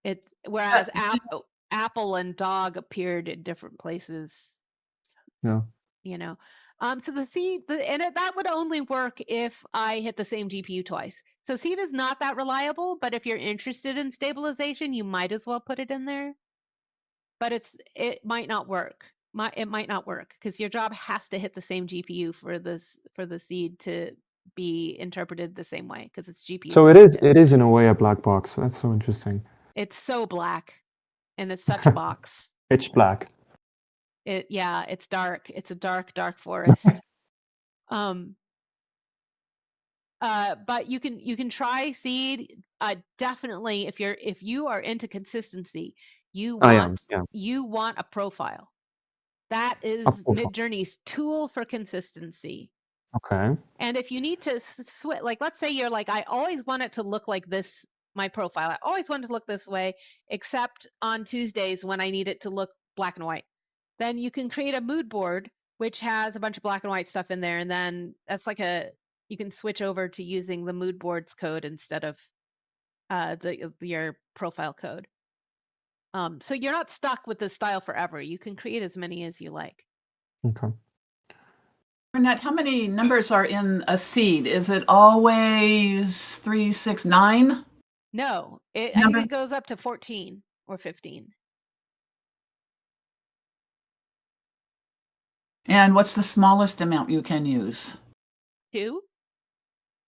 It's whereas apple and dog appeared in different places. Yeah. You know, so the seed, that would only work if I hit the same GPU twice. So seed is not that reliable, but if you're interested in stabilization, you might as well put it in there. But it might not work. It might not work because your job has to hit the same GPU for the seed to be interpreted the same way because it's GPU. So it is in a way a black box. That's so interesting. It's so black, and it's such a box. Pitch black. It's dark. It's a dark forest. But you can try seed. Definitely, if you are into consistency, you want a profile. That is Midjourney's tool for consistency. Okay. And if you need to switch, like let's say you're like, I always want it to look like this, my profile. I always want it to look this way, except on Tuesdays when I need it to look black and white. Then you can create a mood board which has a bunch of black and white stuff in there, and then that's like you can switch over to using the mood boards code instead of your profile code. So you're not stuck with this style forever. You can create as many as you like. Okay. Clarinet, how many numbers are in a seed? Is it always 3, 6, 9? No, I think it goes up to 14 or 15. And what's the smallest amount you can use? 2?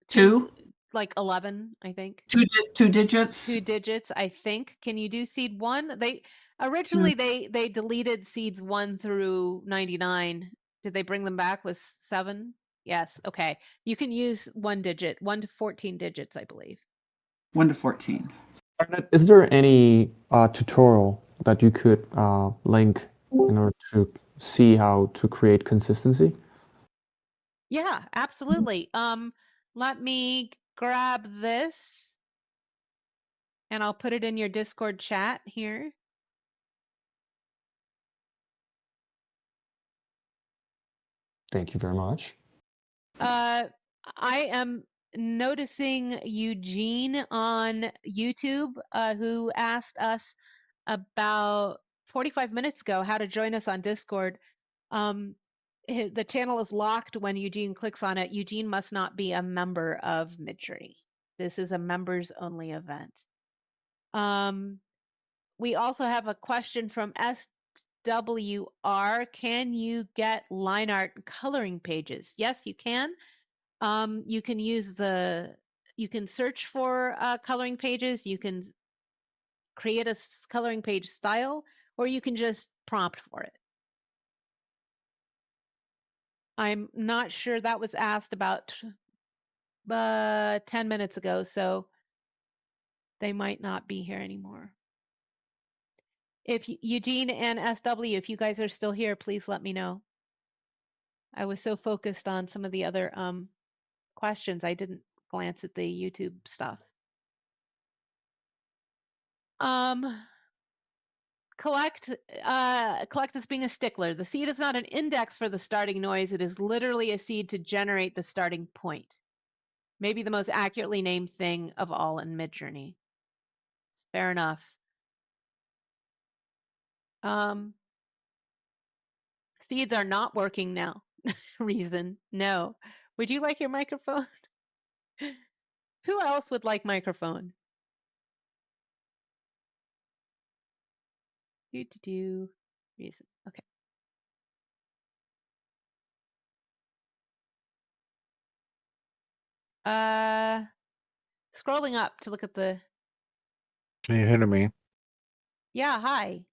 2? Like 11, I think. 2 digits? 2 digits, I think. Can you do seed 1? Originally they deleted seeds 1 through 99. Did they bring them back with 7? Yes. Okay. You can use 1 digit, 1 to 14 digits, I believe. 1 to 14. Is there any tutorial that you could link in order to see how to create consistency? Yeah, absolutely. Let me grab this and I'll put it in your Discord chat here. Thank you very much. I am noticing Eugene on YouTube, who asked us about 45 minutes ago how to join us on Discord. The channel is locked when Eugene clicks on it. Eugene must not be a member of Midjourney. This is a members only event. We also have a question from SWR. Can you get line art coloring pages? Yes, you can. You can use you can search for coloring pages. You can create a coloring page style, or you can just prompt for it. I'm not sure, that was asked about 10 minutes ago, so they might not be here anymore. If Eugene and SW, if you guys are still here, please let me know. I was so focused on some of the other questions, I didn't glance at the YouTube stuff. Collect is being a stickler. The seed is not an index for the starting noise. It is literally a seed to generate the starting point. Maybe the most accurately named thing of all in Midjourney. Fair enough. Seeds are not working now. Reason, no. Would you like your microphone? Who else would like microphone? Reason, okay. Scrolling up to look at the. Can you hear me? Yeah, hi.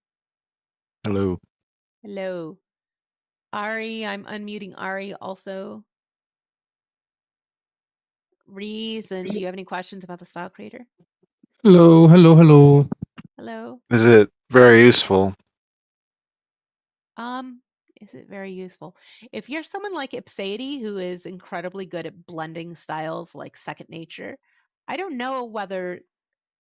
Hello. Hello. Ari, I'm unmuting Ari also. Reason, do you have any questions about the style creator? Hello, hello, hello. Hello. Is it very useful? Is it very useful? If you're someone like Ipsady, who is incredibly good at blending styles like second nature, I don't know whether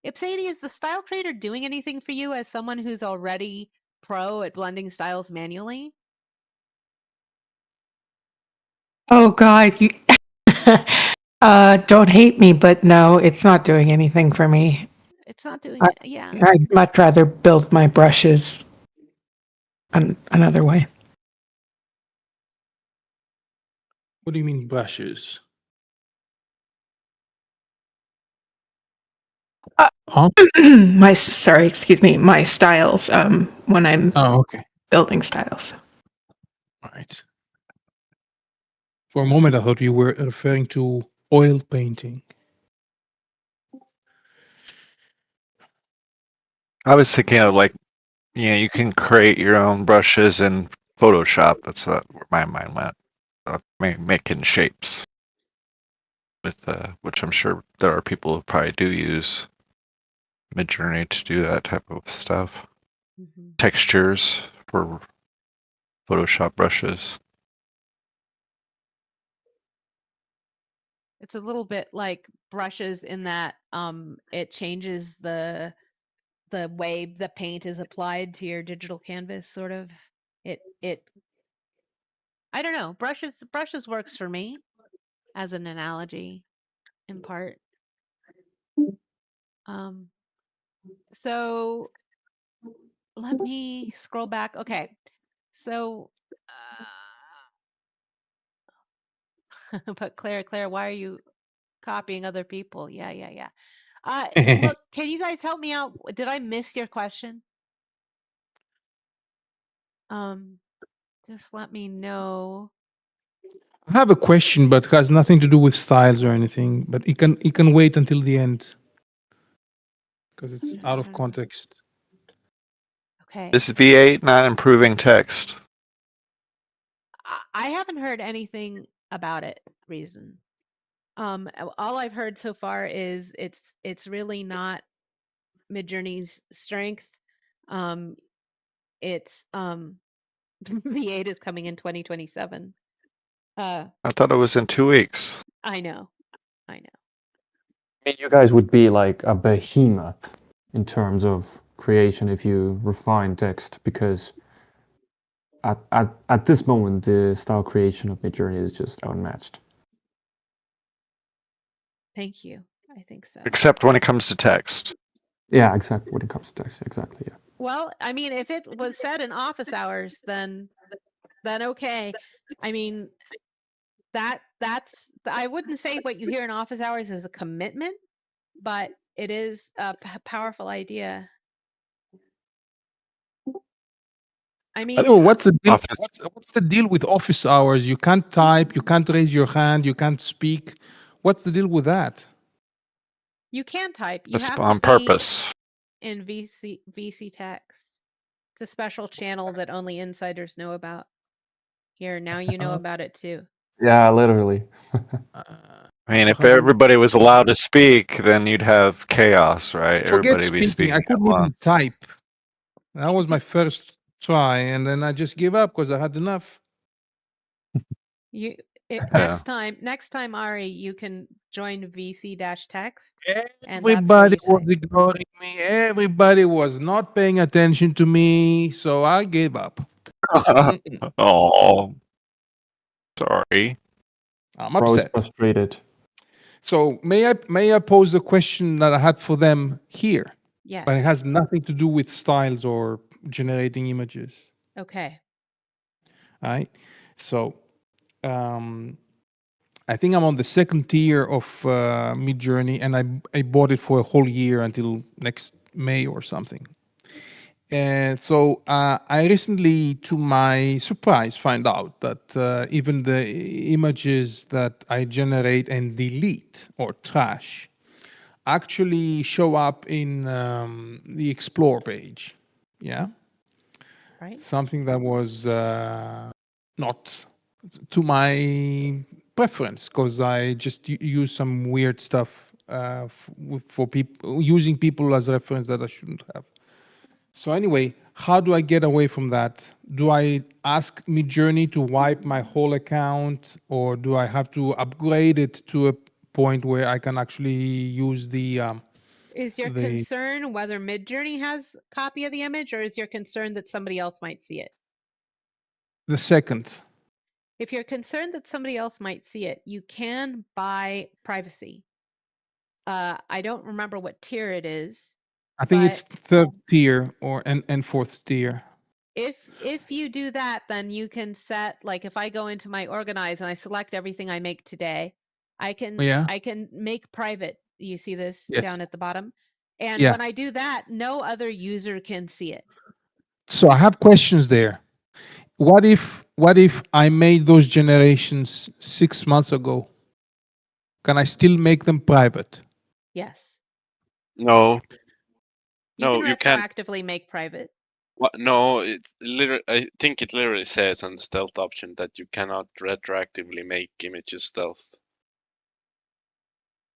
Ipsady, is the style creator doing anything for you as someone who's already pro at blending styles manually? Oh God, you don't hate me, but no, it's not doing anything for me. It's not doing it, yeah. I'd much rather build my brushes another way. What do you mean brushes? Huh? My styles. When I'm Oh, okay. building styles. All right. For a moment, I thought you were referring to oil painting. I was thinking of like, you can create your own brushes in Photoshop. That's where my mind went. Making shapes with, which I'm sure there are people who probably do use Midjourney to do that type of stuff. Mm-hmm. Textures for Photoshop brushes. It's a little bit like brushes in that it changes the way the paint is applied to your digital canvas, sort of. I don't know. Brushes works for me as an analogy in part. So let me scroll back. Okay. So but Claire, why are you copying other people? Yeah. Look, can you guys help me out? Did I miss your question? Just let me know. I have a question, but it has nothing to do with styles or anything. But it can wait until the end because it's out of context. Okay. Is V8 not improving text? I haven't heard anything about it. Reason. All I've heard so far is it's really not Midjourney's strength. It's V8 is coming in 2027. I thought it was in 2 weeks. I know. I mean, you guys would be like a behemoth in terms of creation if you refine text, because at this moment the style creation of Midjourney is just unmatched. Thank you. I think so. Except when it comes to text. Yeah, exactly. When it comes to text, exactly. Yeah. Well, I mean, if it was said in office hours, then okay. I mean, that's I wouldn't say what you hear in office hours is a commitment, but it is a powerful idea. I mean, what's the deal? Office. What's the deal with office hours? You can't type, you can't raise your hand, you can't speak. What's the deal with that? you can type. You That's have on to be purpose. in VC text. It's a special channel that only insiders know about. Here, now you know about it too. Yeah, literally. I mean, if everybody was allowed to speak, then you'd have chaos, right? Forget Everybody be speaking. speaking I at couldn't even once. type. That was my first try, and then I just gave up because I had enough. You Yeah. next time, Ari, you can join VC-text. Everybody was ignoring me. Everybody was not paying attention to me, so I gave up. Oh, sorry. I'm Bro is upset. frustrated. So may I pose the question that I had for them here? Yes. But it has nothing to do with styles or generating images. Okay. All right. So I think I'm on the second tier of Midjourney, and I bought it for a whole year until next May or something. And so I recently, to my surprise, find out that even the images that I generate and delete or trash actually show up in the Explore page. Yeah. Right. Something that was not to my preference, because I just use some weird stuff for people, using people as reference that I shouldn't have. So anyway, how do I get away from that? Do I ask Midjourney to wipe my whole account, or do I have to upgrade it to a point where I can actually use the Is your concern whether Midjourney has a copy of the image, or is your concern that somebody else might see it? The second. If you're concerned that somebody else might see it, you can buy privacy. I don't remember what tier it is. I think it's third tier and fourth tier. If you do that, then you can set, like, if I go into my organize and I select everything I make today, I can make private. You see this down at the bottom? And when I do that, no other user can see it. So I have questions there. What if I made those generations 6 months ago? Can I still make them private? Yes. No. You can retroactively make private. What? No, it's literally. I think it literally says on the stealth option that you cannot retroactively make images stealth.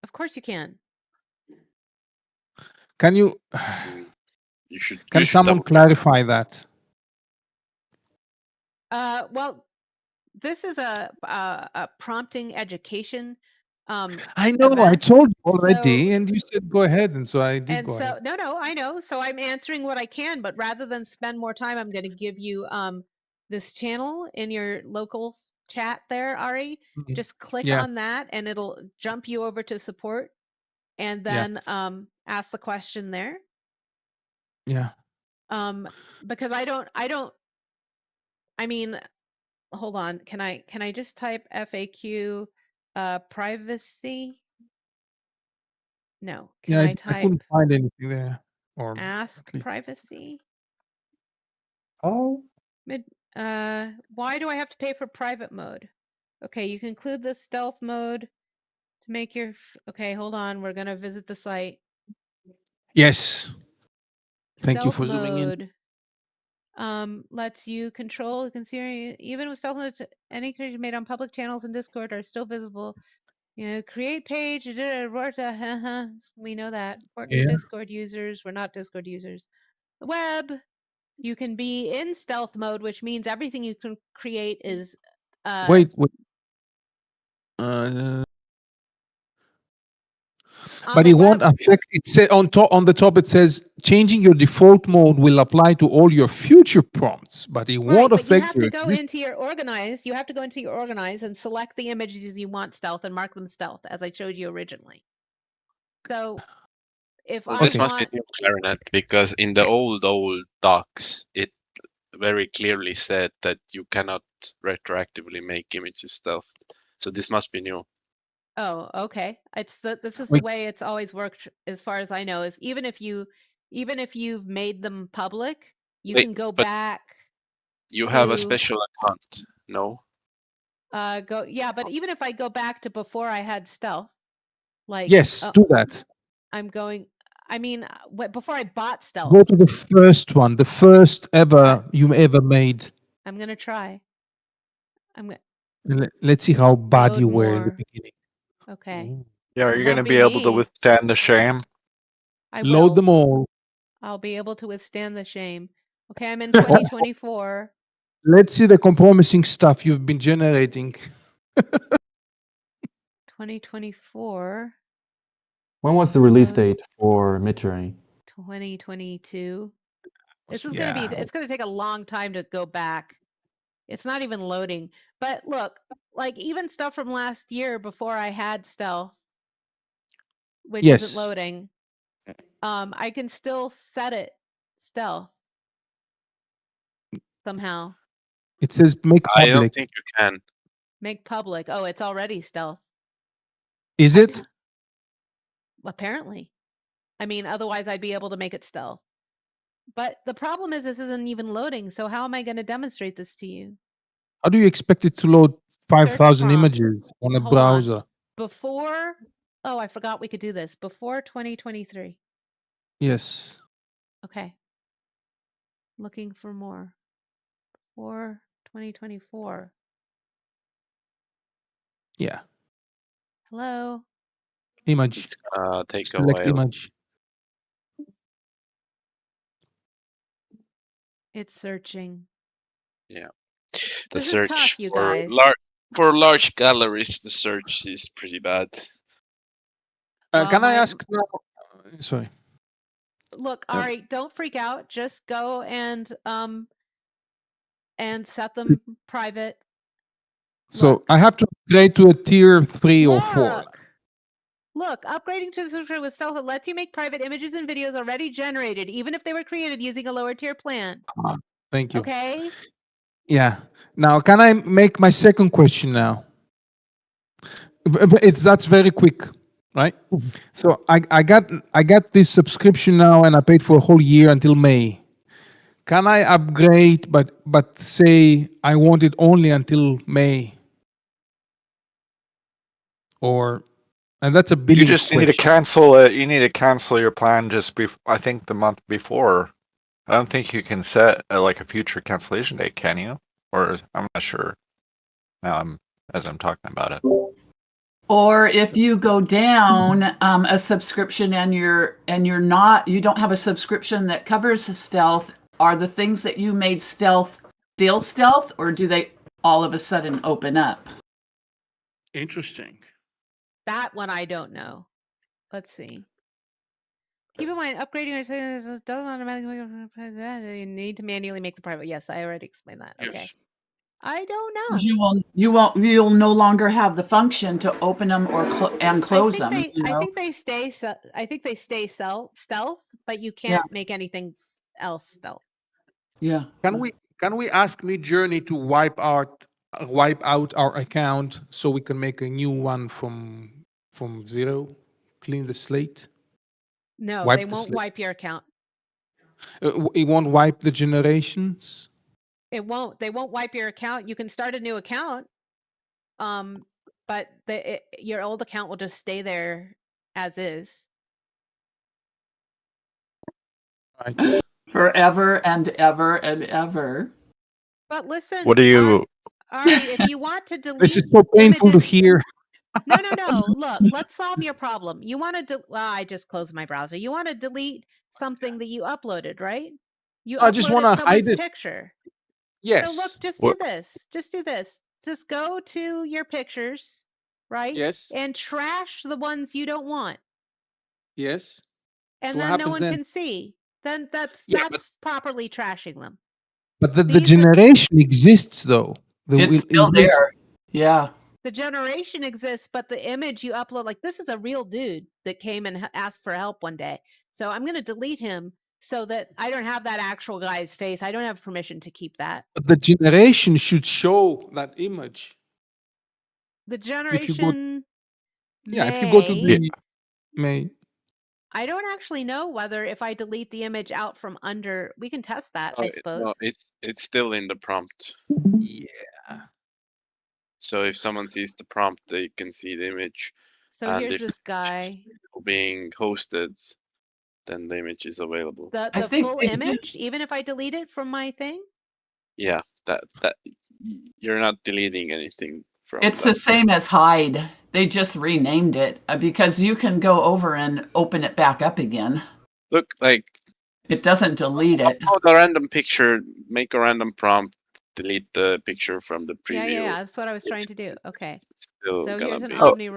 Of course you can. Can you? You should. Can someone clarify that? Well, this is a prompting education. I know. Event. I told you already, and you said go ahead, and so I did. And go ahead. No, I know. So I'm answering what I can, but rather than spend more time, I'm going to give you this channel in your local chat there, Ari. Mm-hmm. Just click on that, and it'll jump you over to support, and then ask the question there. Yeah. Because I mean, hold on. Can I just type FAQ privacy? No. Can I type? I couldn't find anything there. Or ask privacy. Oh. Why do I have to pay for private mode? Okay, you can include the stealth mode to make your. Okay, hold on. We're gonna visit the site. Yes. Thank Stealth you for mode, zooming in. lets you control, considering even with stealth mode, any creatures made on public channels in Discord are still visible. You know, create page. We know that. Important Discord users. We're not Discord users. The web. You can be in stealth mode, which means everything you can create is. Wait. But it won't affect. It says on the top. It says changing your default mode will apply to all your future prompts, but it won't affect. But you have to go into your organize. You have to go into your organize and select the images you want stealth and mark them stealth, as I showed you originally. So if Well, I this must be want, new Clarinet because in the old docs, it very clearly said that you cannot retroactively make images stealth. So this must be new. oh, okay. This is the Wait. way it's always worked, as far as I know. Is even if you've made them public, you Wait, can go but back. You have a to, special account, no? But even if I go back to before I had stealth, like Yes, do that. I'm going. I mean, before I bought stealth. Go to the first one, the first ever you ever made. I'm gonna try. Let's see how bad Load you were in the more. beginning. Okay. Yeah, are you going to Won't be able to me. withstand the shame? I Load will. them all. I'll be able to withstand the shame. Okay, I'm in 2024. Let's see the compromising stuff you've been generating. 2024. When was the release date for Midjourney? 2022. This is Yeah. going to be, it's going to take a long time to go back. It's not even loading. But look, like even stuff from last year before I had stealth, which Yes. isn't loading, I can still set it stealth somehow. It says make I don't public. think you can. Make public. Oh, it's already stealth. Is it? Apparently. I mean, otherwise I'd be able to make it stealth. But the problem is this isn't even loading. So how am I going to demonstrate this to you? How do you expect it to load 5,000 prompts. images on a Hold on. browser? Before, oh, I forgot we could do this. Before 2023. Yes. Okay. Looking for more. Before 2024. Yeah. Hello. Image. It's gonna take a Select while. image. It's searching. Yeah. The This is search tough, you for guys. for large galleries, the search is pretty bad. Well, Can I my- ask now? Sorry. Look, Ari, don't freak out. Just go and set them private. So Look. I have to upgrade to a tier 3 or 4. Look, upgrading to the subscription with stealth that lets you make private images and videos already generated, even if they were created using a lower tier plan. Thank you. Okay. Yeah. Now, can I make my second question now? That's very quick, right? So I got this subscription now, and I paid for a whole year until May. Can I upgrade, but say I want it only until May? And that's a billing You just need to question. cancel it. You need to cancel your plan I think the month before. I don't think you can set like a future cancellation date, can you? Or I'm not sure. Now as I'm talking about it. Or if you go down a subscription and you don't have a subscription that covers stealth, are the things that you made stealth still stealth, or do they all of a sudden open up? Interesting. That one I don't know. Let's see. Keep in mind, upgrading or saying doesn't automatically you need to manually make the private. Yes, I already explained that. Okay. Yes. I don't know. You'll no longer have the function to open them or and close them. I think they stay. I think they stay stealth, but you can't make anything else stealth. Yeah. Can we ask Midjourney to wipe out our account so we can make a new one from zero, clean the slate? No, Wipe they the won't slate. wipe your account. It won't wipe the generations. It won't. They won't wipe your account. You can start a new account, but your old account will just stay there as is. Right. Forever and ever and ever. But listen, What do you? Ari, if you want to delete, This is so painful to hear. No. Look, let's solve your problem. You want to? I just closed my browser. You want to delete something that you uploaded, right? I just want to hide it. Picture. Yes. So look, just do this. Just go to your pictures, right? Yes. And trash the ones you don't want. Yes. And So then no one then? can see. Then that's properly trashing them. But the generation exists though. It's still there. Yeah. The generation exists, but the image you upload, like this is a real dude that came and asked for help one day. So I'm going to delete him so that I don't have that actual guy's face. I don't have permission to keep that. But the generation should show that image. The If you go, generation if you go to may. the may. I don't actually know whether if I delete the image out from under, we can test that, I suppose. No, it's still in the prompt. Yeah. So if someone sees the prompt, they can see the image. So And here's if this guy. being hosted, then the image is available. The full image, even if I delete it from my thing? Yeah, that you're not deleting anything from It's that. the same as hide. They just renamed it because you can go over and open it back up again. Look, like it doesn't delete it. Upload a random picture, make a random prompt, delete the picture from the preview. Yeah, that's what I was trying to do. Okay. Still so here's an be... Omni.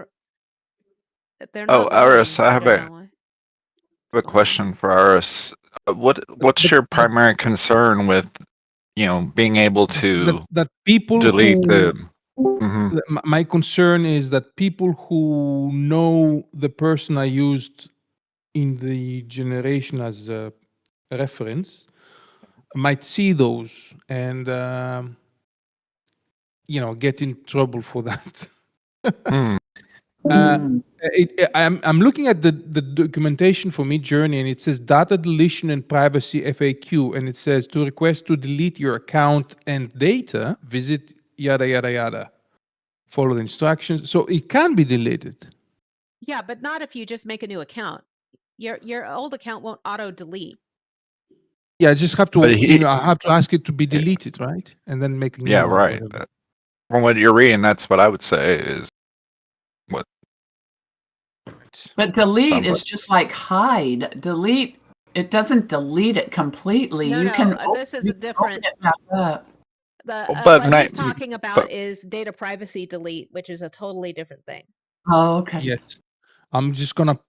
They're not Aris, I have a question for Aris. What's your primary concern with, being able to that people delete who, the? My concern is that people who know the person I used in the generation as a reference might see those and get in trouble for that. I'm looking at the documentation for Midjourney, and it says data deletion and privacy FAQ, and it says to request to delete your account and data, visit yada yada yada. Follow the instructions. So it can be deleted. Yeah, but not if you just make a new account. Your old account won't auto delete. Yeah, I just have to. I have to ask it to be deleted, right? And then make a new one. Right. From what you're reading, that's what I would say is what. But delete is just like hide. Delete. It doesn't delete it completely. No, you can. This is a different. What he's talking about is data privacy delete, which is a totally different thing. Oh, okay. Yes, I'm just gonna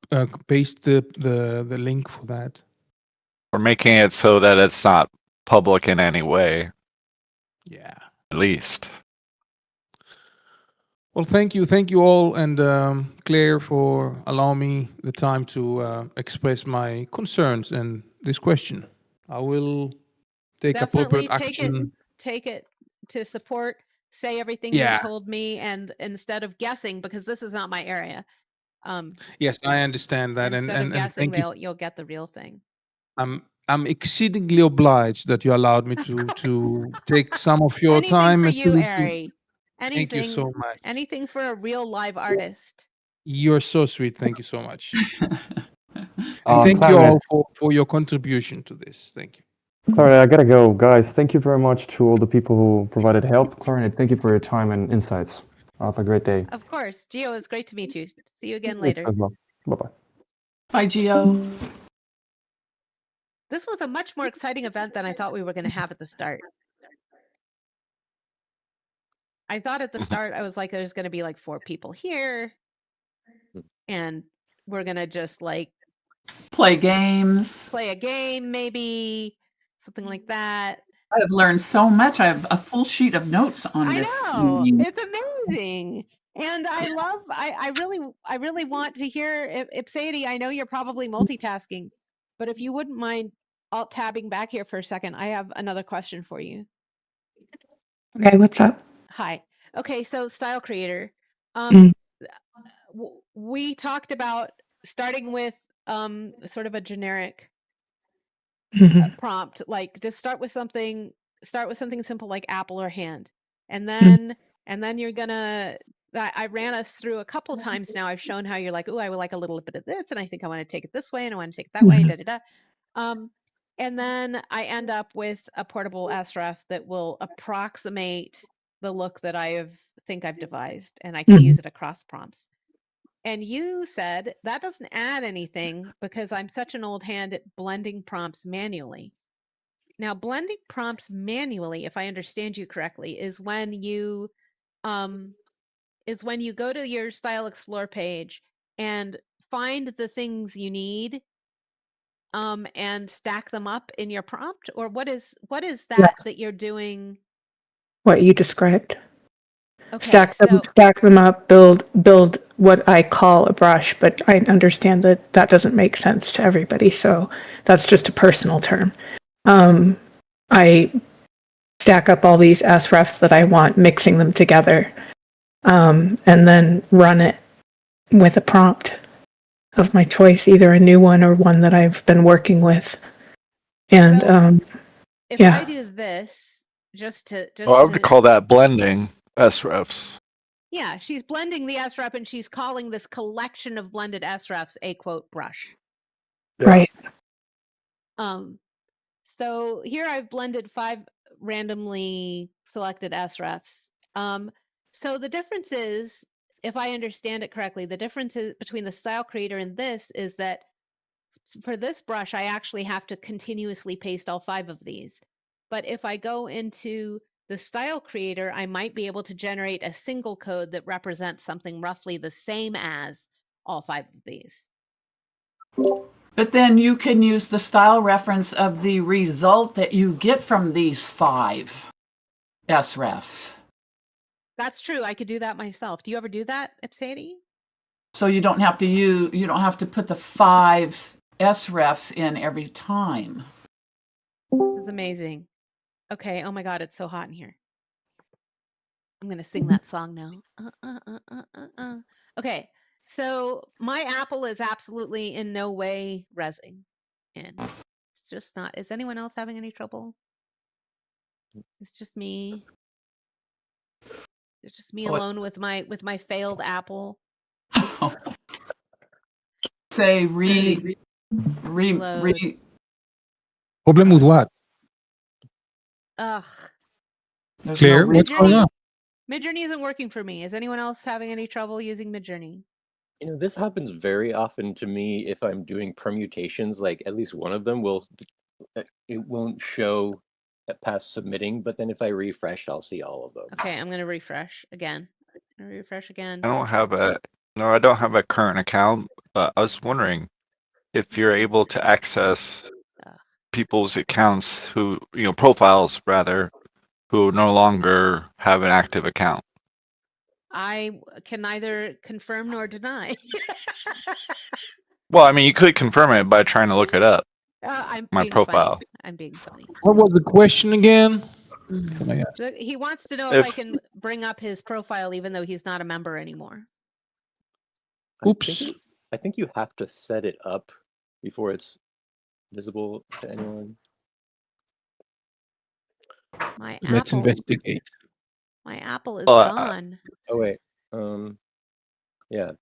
paste the link for that. We're making it so that it's not public in any way. Yeah. At least. Well, thank you all, and Claire for allowing me the time to express my concerns and this question. I will take appropriate action. Take it to support. Say everything you told me, and instead of guessing, because this is not my area. Yes, I understand that, instead of guessing, and you'll get the real thing. I'm exceedingly obliged that you allowed me to take some of your time. For you, Ari. Thank you so much. Anything for a real live artist. You're so sweet. Thank you so much. Thank you all for your contribution to this. Thank you. Clarinet, I gotta go. Guys, thank you very much to all the people who provided help. Clarinet, thank you for your time and insights. Have a great day. Of course. Gio, it's great to meet you. See you again later. Bye-bye. Bye, Gio. This was a much more exciting event than I thought we were going to have at the start. I thought at the start, I was like, there's going to be like 4 people here. And we're going to just like play games. Play a game, maybe. Something like that. I've learned so much. I have a full sheet of notes on this. I know. It's amazing. And I really want to hear Ipsady. I know you're probably multitasking, but if you wouldn't mind alt tabbing back here for a second, I have another question for you. Okay, what's up? Hi. Okay, so Style Creator. We talked about starting with sort of a generic prompt, like just start with something simple like apple or hand, and then you're gonna. I ran us through a couple times now. I've shown how you're like, oh, I would like a little bit of this, and I think I want to take it this way, and I want to take it that way, da da da. And then I end up with a portable SREF that will approximate the look that think I've devised, and I can use it across prompts. And you said that doesn't add anything because I'm such an old hand at blending prompts manually. Now, blending prompts manually, if I understand you correctly, is when you go to your Style Explore page and find the things you need and stack them up in your prompt, or what is that that you're doing? What you described. Okay, so stack them up, build what I call a brush, but I understand that that doesn't make sense to everybody, so that's just a personal term. I stack up all these SREFs that I want, mixing them together, and then run it with a prompt of my choice, either a new one or one that I've been working with. And so if yeah. I do this, Oh, I would call that blending SREFs. Yeah, she's blending the SREF and she's calling this collection of blended SREFs a quote brush. Right. So here I've blended 5 randomly selected SREFs. So the difference is, if I understand it correctly, the difference is between the style creator and this is that for this brush, I actually have to continuously paste all 5 of these. But if I go into the style creator, I might be able to generate a single code that represents something roughly the same as all 5 of these. But then you can use the style reference of the result that you get from these 5 SREFs. That's true. I could do that myself. Do you ever do that, Ipsady? So you don't have to put the 5 SREFs in every time. This is amazing. Okay. Oh my God, it's so hot in here. I'm gonna sing that song now. Okay. So my apple is absolutely in no way rezzing, and it's just not. Is anyone else having any trouble? It's just me. It's just me alone with my failed apple. Say Problem with what? Ugh. Claire, what's going on? Midjourney isn't working for me. Is anyone else having any trouble using Midjourney? You know, this happens very often to me if I'm doing permutations. Like at least one of them it won't show past submitting, but then if I refresh, I'll see all of them. Okay, I'm gonna refresh again. I don't have a current account, but I was wondering if you're able to access people's accounts who, profiles rather, who no longer have an active account. I can neither confirm nor deny. Well, I mean, you could confirm it by trying to look it up. I'm my being profile. Funny. I'm being funny. What was the question again? He wants to know if I can bring up his profile even though he's not a member anymore. Oops. I think you have to set it up before it's visible to anyone. Let's investigate. My apple is gone. Oh wait. Yeah.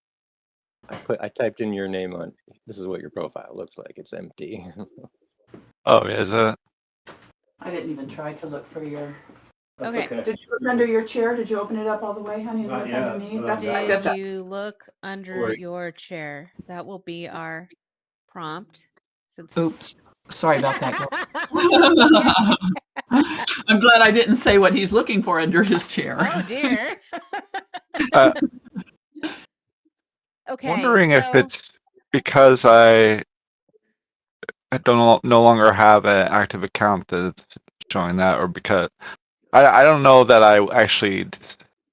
I typed in your name on. This is what your profile looks like. It's empty. Oh, yeah, is that? I didn't even try to look for your. Okay. Did you look under your chair? Did you open it up all the way, honey? Not yet. Did you look under your chair? That will be our prompt. Oops. Sorry about that. I'm glad I didn't say what he's looking for under his chair. Oh dear. Okay. Wondering if it's because I don't no longer have an active account that's showing that, or because I don't know that I actually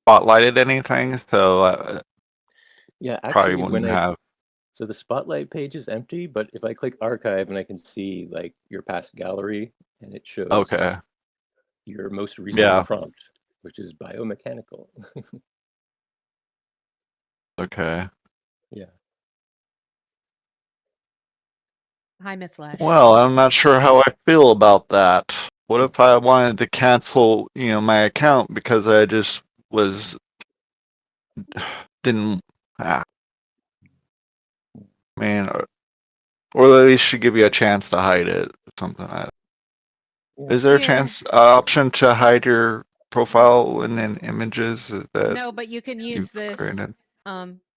spotlighted anything, so yeah, actually, probably wouldn't have. So the spotlight page is empty, but if I click archive and I can see like your past gallery, and it shows your most recent prompt, which is biomechanical. Okay. Yeah. Hi, Miss Lesh. Well, I'm not sure how I feel about that. What if I wanted to cancel, my account because I just didn't. Man, or at least should give you a chance to hide it or something. Is there a option to hide your profile and then images that? No, but you can use this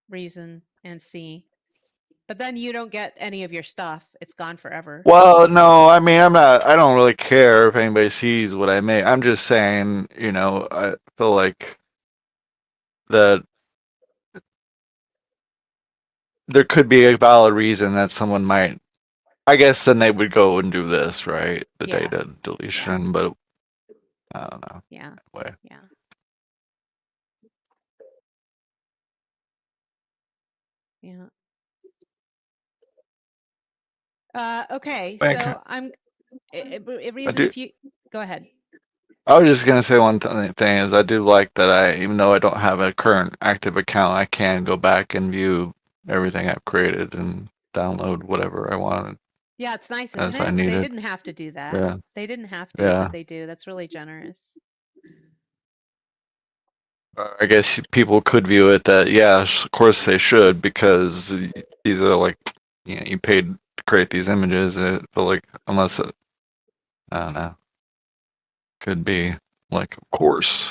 reason and see. But then you don't get any of your stuff. It's gone forever. Well, no, I mean, I don't really care if anybody sees what I make. I'm just saying, I feel like that there could be a valid reason that someone might, I guess then they would go and do this, right? The data deletion, but I don't know. Yeah. Anyway. Yeah. Yeah. Okay, Thank so it I reason do. if you go ahead. I was just gonna say one thing is I do like that even though I don't have a current active account, I can go back and view everything I've created and download whatever I want Yeah, it's nice, isn't as I it? need They it. didn't have to do that. Yeah, They didn't have to, yeah. but they do. That's really generous. I guess people could view it that of course they should because these are like you paid to create these images, but like unless I don't know, could be like of course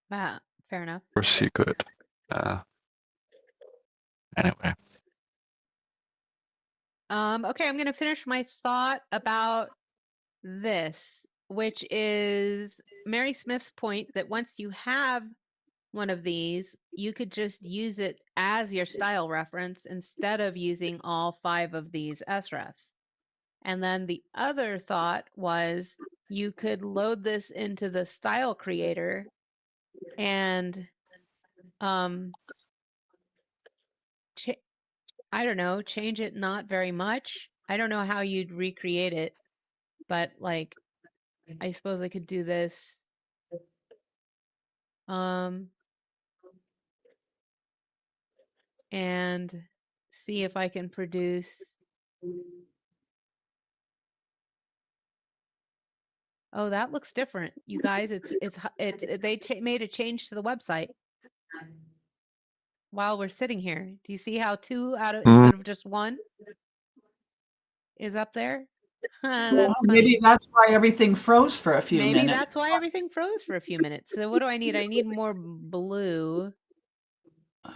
Fair enough. you could. Anyway. Okay, I'm gonna finish my thought about this, which is Mary Smith's point that once you have one of these, you could just use it as your style reference instead of using all 5 of these srefs. And then the other thought was you could load this into the style creator and I don't know, change it not very much. I don't know how you'd recreate it, but like I suppose I could do this. And see if I can produce. Oh, that looks different. You guys, they made a change to the website while we're sitting here. Do you see how 2 out of instead of just 1 is up there? That's funny. Maybe that's why everything froze for a few Maybe minutes. that's why everything froze for a few minutes. So what do I need? I need more blue.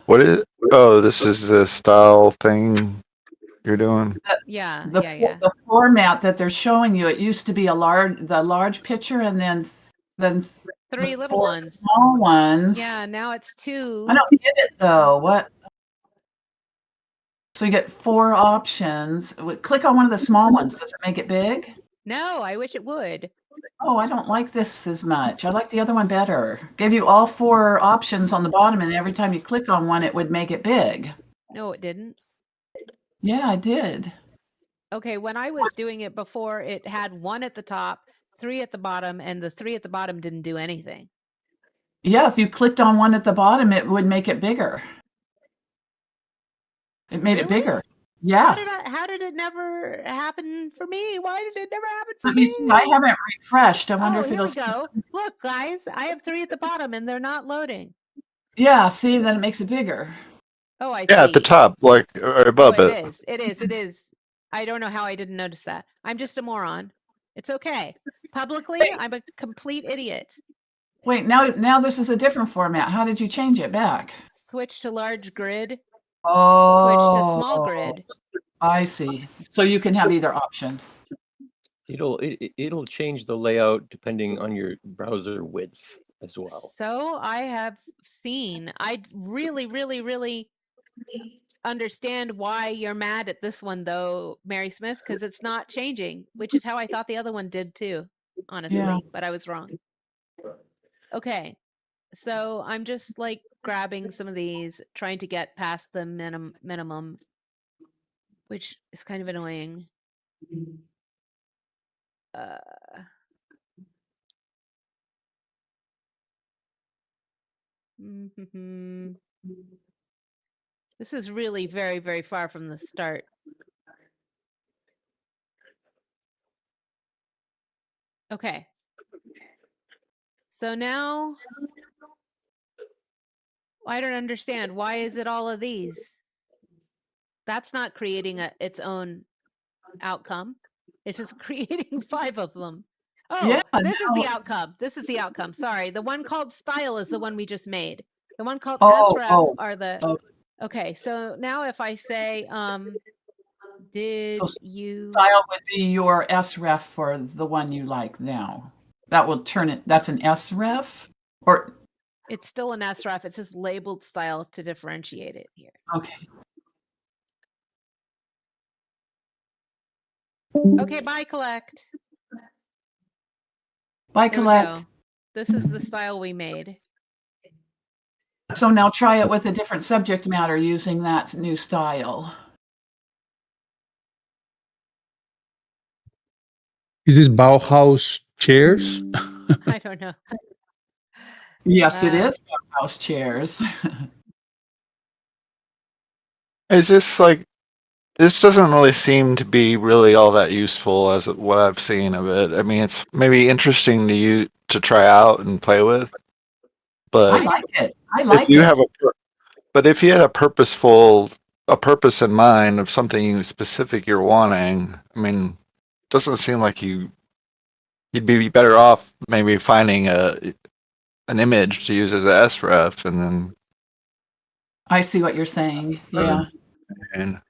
What is? Oh, this is the style thing you're doing. Yeah, The format that they're showing you, it used to be the large picture and then 3 the little 4 ones. small ones. Yeah, now it's 2. I don't get it though. What? So you get 4 options. Click on one of the small ones. Does it make it big? No, I wish it would. Oh, I don't like this as much. I like the other one better. Gave you all 4 options on the bottom, and every time you click on one, it would make it big. No, it didn't. Yeah, I did. Okay, when I was doing it before, it had 1 at the top, 3 at the bottom, and the 3 at the bottom didn't do anything. Yeah, if you clicked on one at the bottom, it would make it bigger. It made it bigger. Yeah. How did it never happen for me? Why did it never happen for Let me? me see. I haven't refreshed. I wonder if here it'll. we go. Look, guys, I have 3 at the bottom, and they're not loading. Yeah, see, then it makes it bigger. Oh, I see. Yeah, at the top, like or above it it. It is. I don't know how I didn't notice that. I'm just a moron. It's okay. Publicly, I'm a complete idiot. Wait, now this is a different format. How did you change it back? Switch to large grid. Oh. Switch to small grid. I see. So you can have either option. It'll change the layout depending on your browser width as well. So I have seen. I really, really, really understand why you're mad at this one though, Mary Smith, because it's not changing, which is how I thought the other one did too, honestly, but I was wrong. Okay, so I'm just like grabbing some of these, trying to get past the minimum, which is kind of annoying. This is really very, very far from the start. Okay. So now I don't understand. Why is it all of these? That's not creating its own outcome. It's just creating 5 of them. Oh, yeah, this is the outcome. This is the outcome. Sorry. The one called style is the one we just made. The one called sref are the... Okay, so now if I say, did you... Style would be your sref for the one you like now. That will turn it, that's an sref? Or... It's still an sref. It's just labeled style to differentiate it here. Okay. Okay, bye, collect. Bye, collect. This is the style we made. So now try it with a different subject matter using that new style. Is this Bauhaus chairs? I don't know. Yes, it is Bauhaus chairs. Is this like, this doesn't really seem to be really all that useful as what I've seen of it. I mean, it's maybe interesting to you to try out and play with, I but like it. I if like you it. have if you had a purpose in mind of something specific you're wanting, I mean, it doesn't seem like you'd be better off maybe finding an image to use as a sref and then I see what you're saying. Yeah. and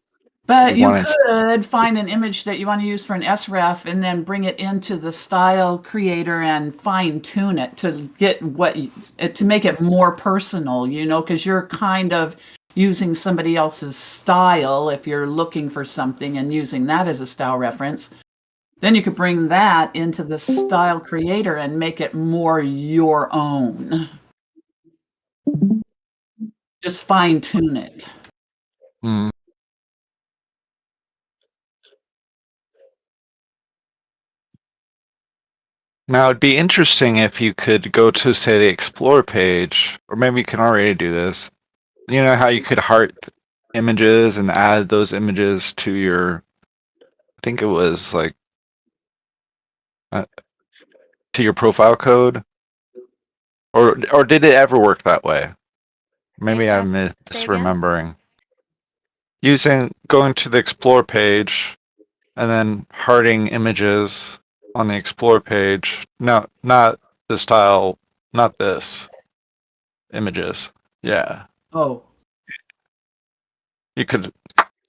But you wanting could find an image that you want to use for an sref and then bring it into the style creator and fine tune it to get to make it more personal, because you're kind of using somebody else's style if you're looking for something and using that as a style reference. Then you could bring that into the style creator and make it more your own. Just fine tune it. Mm. Now, it'd be interesting if you could go to, say, the Explore page, or maybe you can already do this. You know how you could heart images and add those images to your, I think it was like, to your profile code? Or did it ever work that way? Maybe I'm Say again? misremembering. Going to the Explore page and then hearting images on the Explore page. No, not the style, not this. Images. Yeah. Oh. You could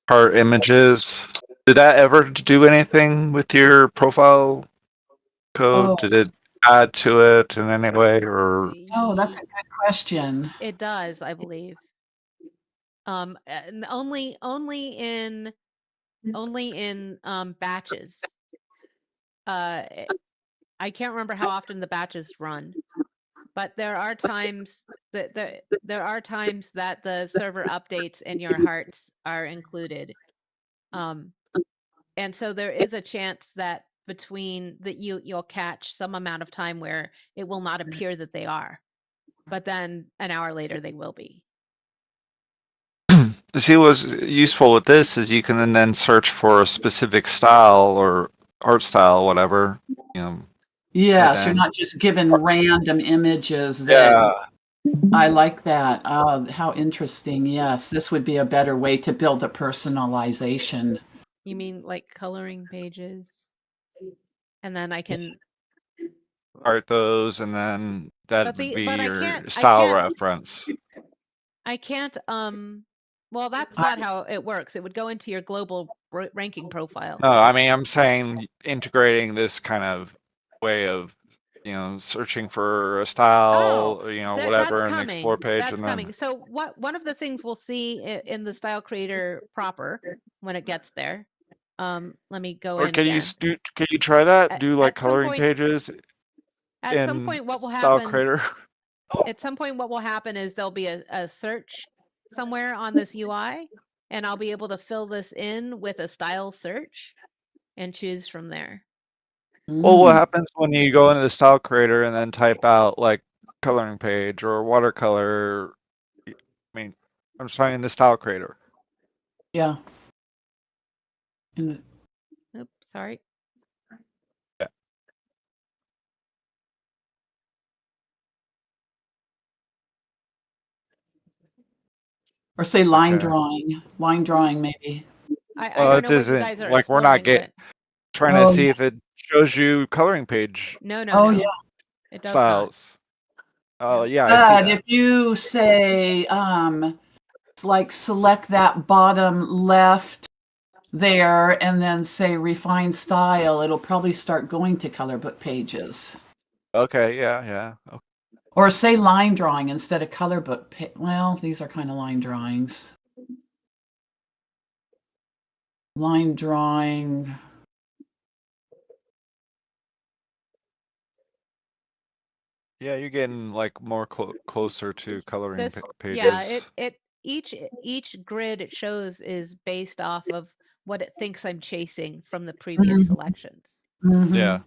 heart images. Did that ever do anything with your profile code? Oh. Did it add to it in any way or? Oh, that's a good question. It does, I believe. And only in batches. I can't remember how often the batches run, but there are times that the server updates and your hearts are included. And so there is a chance that you'll catch some amount of time where it will not appear that they are, but then an hour later they will be. See, what's useful with this is you can then search for a specific style or art style, whatever. Yes, you're not just given random images that. Yeah. I like that. How interesting. Yes, this would be a better way to build a personalization. You mean like coloring pages? And then I can art those, and then that would be your style reference. I can't. Well, that's not how it works. It would go into your global ranking profile. No, I mean, I'm saying integrating this kind of way of, searching for a style, whatever in the Explore page. That's coming. So one of the things we'll see in the style creator proper when it gets there. Let me go in again. Can you try that? Do like coloring pages. At some point, what will style happen? Creator. At some point, what will happen is there'll be a search somewhere on this UI, and I'll be able to fill this in with a style search and choose from there. Well, what happens when you go into the style creator and then type out like coloring page or watercolor? I mean, I'm trying in the style creator. Yeah. Oops, sorry. Yeah. Or say line drawing. Line drawing, maybe. I don't know what you guys are like we're not trying to see if it shows you coloring page. No. Yeah. It does styles. not. Oh, yeah, I see that. If you say, like select that bottom left there and then say refine style, it'll probably start going to color book pages. Okay, yeah. Okay. Or say line drawing instead of color book. Well, these are kind of line drawings. Line drawing. Yeah, you're getting like more closer to coloring This, pages. yeah, each grid it shows is based off of what it thinks I'm chasing from the previous selections. Yeah.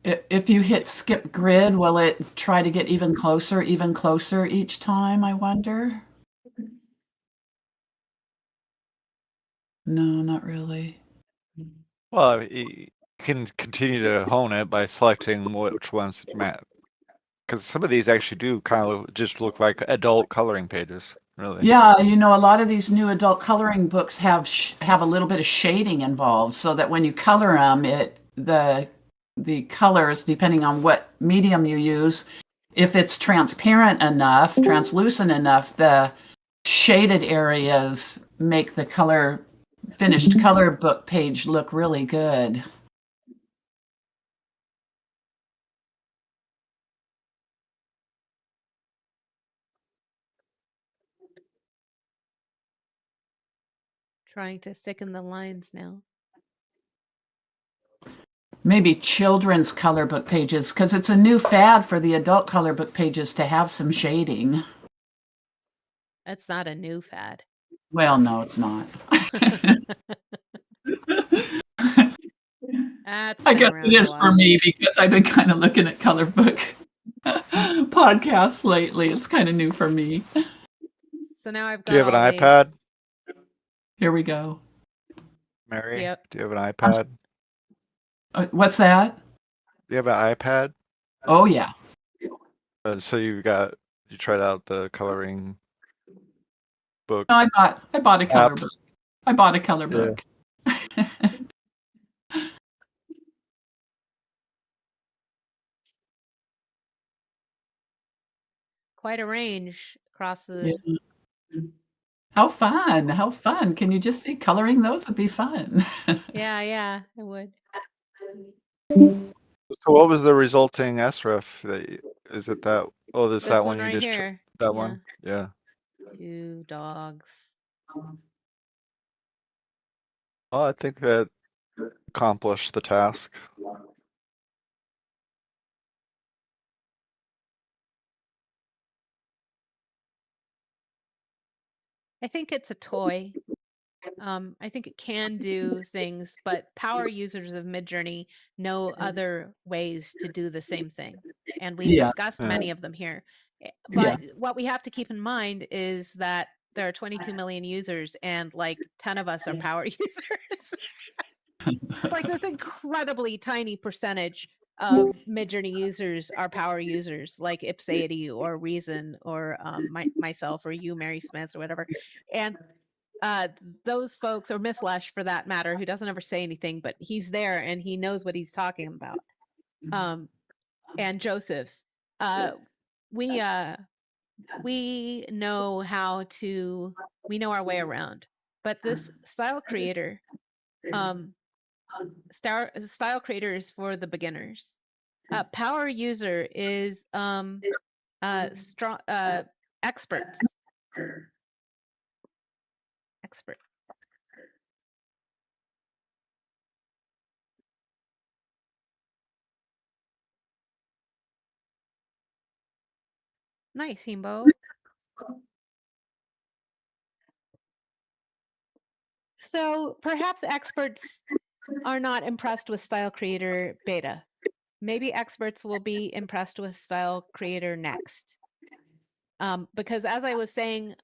If you hit skip grid, will it try to get even closer each time, I wonder? No, not really. Well, you can continue to hone it by selecting which ones match. Because some of these actually do kind of just look like adult coloring pages, really. Yeah, a lot of these new adult coloring books have a little bit of shading involved, so that when you color them, the colors, depending on what medium you use, if it's transparent enough, translucent enough, the shaded areas make the finished color book page look really good. Trying to thicken the lines now. Maybe children's color book pages, because it's a new fad for the adult color book pages to have some shading. That's not a new fad. Well, no, it's not. I guess it is for me, because I've been kind of looking at color book podcasts lately. It's kind of new for me. So now I've got. Do you have an iPad? Here we go. Mary, Yep. do you have an iPad? What's that? Do you have an iPad? Oh, yeah. So you tried out the coloring book? No, I bought a color book. I bought a color book. Quite a range across the. Yeah. How fun! How fun! Can you just see coloring those would be fun? Yeah, it would. So what was the resulting SREF? Is it that? Oh, this that one right you just here. that one? Yeah. 2 dogs. Well, I think that accomplished the task. I think it's a toy. I think it can do things, but power users of Midjourney know other ways to do the same thing. And we've discussed many of them here. But what we have to keep in mind is that there are 22 million users and like 10 of us are power users. Like this incredibly tiny percentage of Midjourney users are power users, like Ipsady or Reason or myself or you, Mary Smith or whatever. And those folks, or Mithlesh for that matter, who doesn't ever say anything, but he's there and he knows what he's talking about. And Joseph, we know we know our way around. But this style creator, style creator is for the beginners. Power user is strong experts. Expert. Nice, Himbo. So perhaps experts are not impressed with Style Creator beta. Maybe experts will be impressed with Style Creator next. Because as I was saying,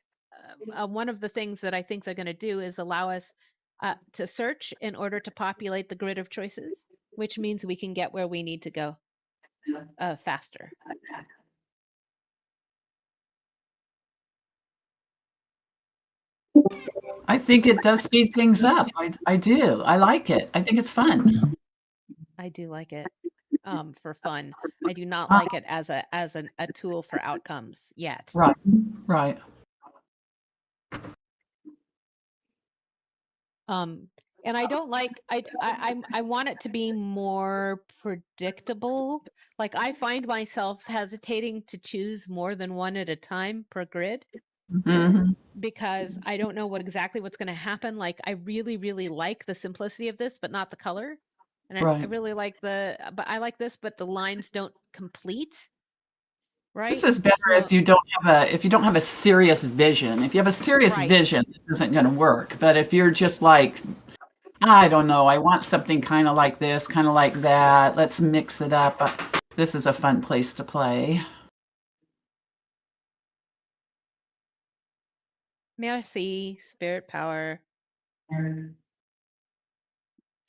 one of the things that I think they're going to do is allow us to search in order to populate the grid of choices, which means we can get where we need to go faster. I think it does speed things up. I do. I like it. I think it's fun. I do like it for fun. I do not like it as a tool for outcomes yet. Right. And I don't like I want it to be more predictable. Like I find myself hesitating to choose more than one at a time per grid. because I don't know exactly what's going to happen. Like, I really, really like the simplicity of this, but not the color. And I really like I like this, but the lines don't complete. Right. This is better if you don't have a serious vision. If you have a serious vision, this isn't going to work. But if you're just like, I don't know, I want something kind of like this, kind of like that, let's mix it up. This is a fun place to play. Merci, spirit power.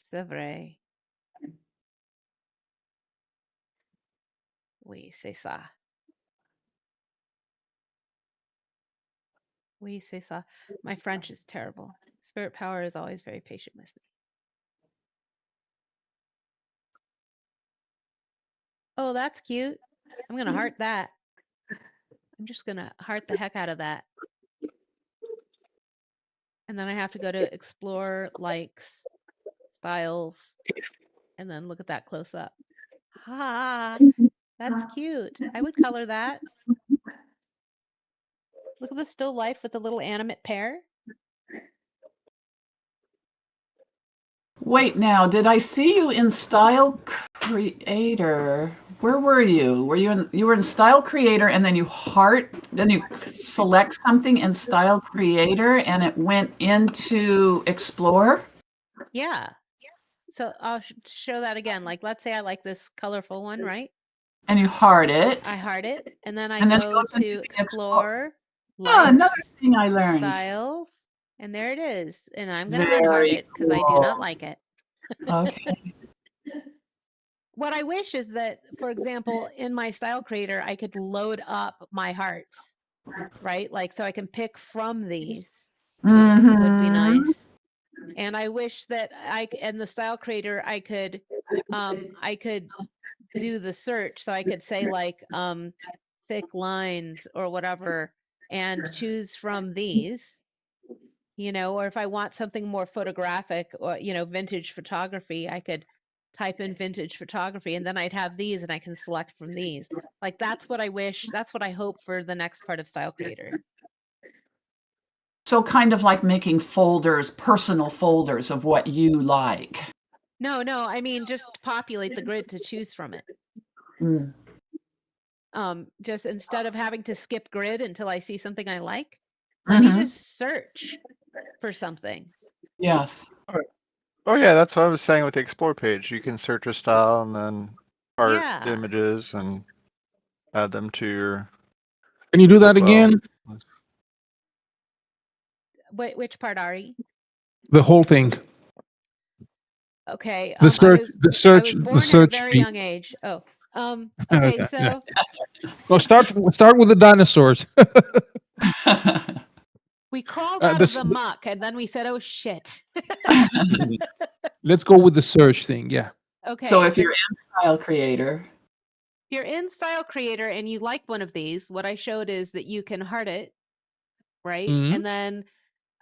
C'est vrai. Oui, c'est ça. Oui, c'est ça. My French is terrible. Spirit power is always very patient with me. Oh, that's cute. I'm going to heart that. I'm just going to heart the heck out of that. And then I have to go to explore, likes, styles, and then look at that close up. Ha, that's cute. I would color that. Look at the still life with the little animate pear. Wait, now, did I see you in Style Creator? Where were you? You were in Style Creator, and then you select something in Style Creator, and it went into Explore? Yeah. So I'll show that again. Like, let's say I like this colorful one, right? And you heart it. I heart it, and then I go to Explore. Another thing I learned. Styles. And there it is. And I'm going to unheart it because I do not like it. Okay. What I wish is that, for example, in my Style Creator, I could load up my hearts, right? Like, so I can pick from these. Would be nice. And I wish that in the Style Creator, I could do the search. So I could say like thick lines or whatever and choose from these. Or if I want something more photographic or, vintage photography, I could type in vintage photography and then I'd have these and I can select from these. Like, that's what I wish. That's what I hope for the next part of Style Creator. So kind of like making personal folders of what you like. No, I mean, just populate the grid to choose from it. Just instead of having to skip grid until I see something I like, let me just search for something. Yes. Oh yeah, that's what I was saying with the Explore page. You can search a style and then art the images and add them to your. Can you do that again? Wait, which part, Ari? The whole thing. Okay. The search. I was born the search. At a very young age. Oh. Okay. So. Well, start with the dinosaurs. We crawled out of the muck and then we said, oh, shit. Let's go with the search thing. Yeah. Okay. So if you're in Style Creator. If you're in Style Creator and you like one of these, what I showed is that you can heart it, right? And then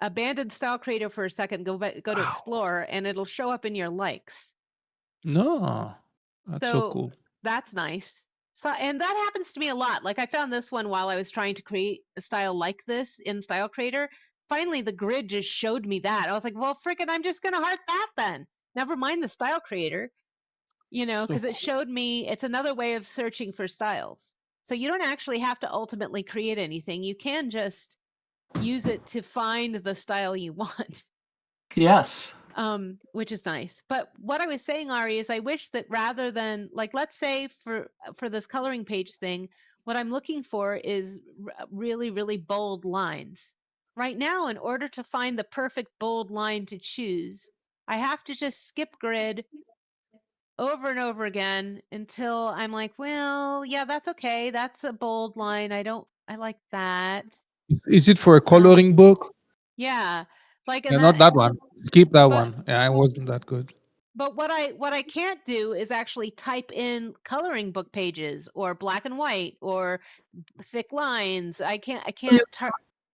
abandon Style Creator for a second, go to Explore, and it'll show up in your likes. No. That's so cool. That's nice. So, and that happens to me a lot. Like, I found this one while I was trying to create a style like this in Style Creator. Finally, the grid just showed me that. I was like, well, frickin', I'm just going to heart that then. Never mind the Style Creator, because it showed me it's another way of searching for styles. So you don't actually have to ultimately create anything. You can just use it to find the style you want. Yes. Which is nice. But what I was saying, Ari, is I wish that rather than, like, let's say for this coloring page thing, what I'm looking for is really, really bold lines. Right now, in order to find the perfect bold line to choose, I have to just skip grid over and over again until I'm like, well, yeah, that's okay. That's a bold line. I like that. Is it for a coloring book? Yeah. Like, not that one. Keep that one. Yeah, I wasn't that good. But what I can't do is actually type in coloring book pages or black and white or thick lines. I can't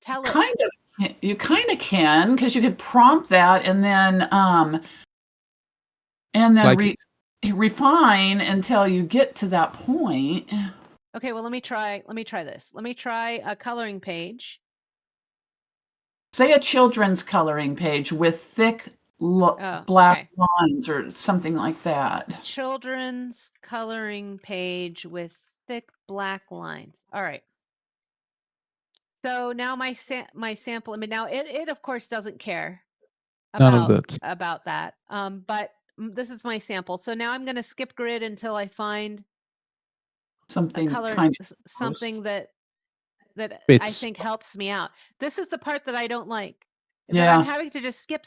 tell it. You kind of can, because you could prompt that and then like refine until you get to that point. Okay, well, let me try this. Let me try a coloring page. Say a children's coloring page with thick black lines or something like that. Children's coloring page with thick black lines. All right. So now my sample, I mean, now it of course doesn't care about that. But this is my sample. So now I'm going to skip grid until I find something something that Bits. I think helps me out. This is the part that I don't like. Yeah. That I'm having to just skip.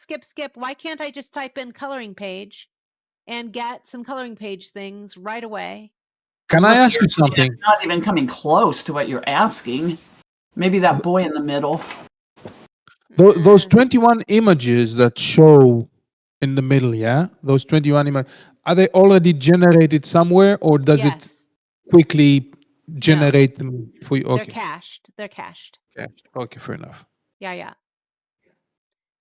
Why can't I just type in coloring page and get some coloring page things right away? Can I ask you something? It's not even coming close to what you're asking. Maybe that boy in the middle. Those 21 images that show in the middle, yeah? Those 21 images, are they already generated somewhere, or does it quickly generate them for you? Okay. They're cached. Okay, fair enough. Yeah.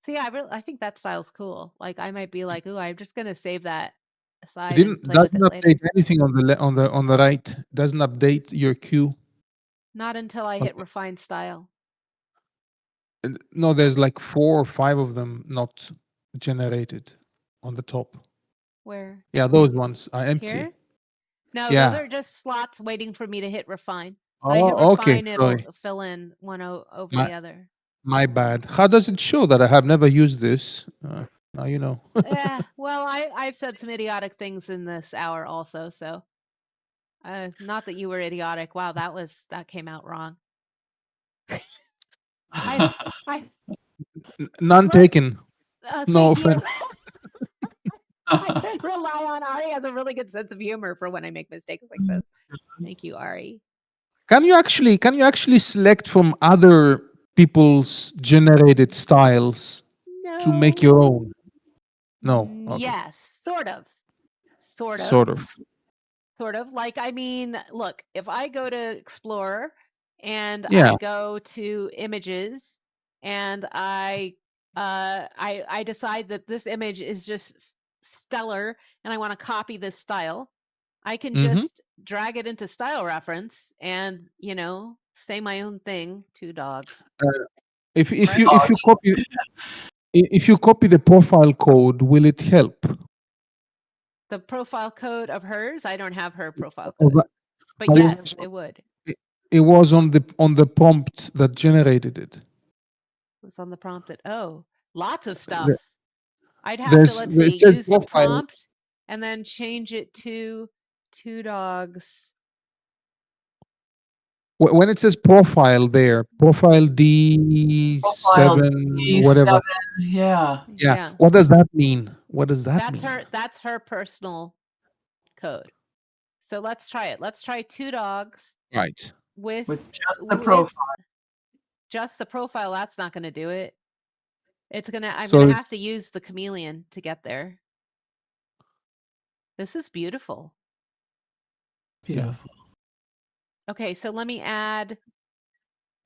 See, I think that style's cool. Like, I might be like, ooh, I'm just gonna save that aside and play with it later. Doesn't update anything on the right. Doesn't update your queue. Not until I hit refine style. No, there's like 4 or 5 of them not generated on the top. Where? Yeah, those ones are empty. Here? No, those are just slots waiting for me to hit refine. When I hit refine, it'll fill in one over the other. My bad. How does it show that I have never used this? Now you know. Yeah, well, I've said some idiotic things in this hour also, so not that you were idiotic. Wow, that came out wrong. None taken. No offense. I can rely on Ari has a really good sense of humor for when I make mistakes like this. Thank you, Ari. Can you actually select from other people's generated styles to make your own? No. Okay. Yes, sort of. Sort of. Like, I mean, look, if I go to Explorer and I go to images and I decide that this image is just stellar and I want to copy this style, I can just drag it into style reference and, say my own thing. 2 dogs. If you copy the profile code, will it help? The profile code of hers? I don't have her profile code. But yes, it would. It was on the prompt that generated it. It's on the prompt. Lots of stuff. I'd have to, let's see, use the prompt and then change it to 2 dogs. When it says profile there, profile D7, whatever. Yeah. What does that mean? That's her personal code. So let's try it. Let's try 2 dogs. Right. With just the profile. Just the profile, that's not going to do it. I'm going to have to use the chameleon to get there. This is beautiful. Beautiful. Okay, so let me add,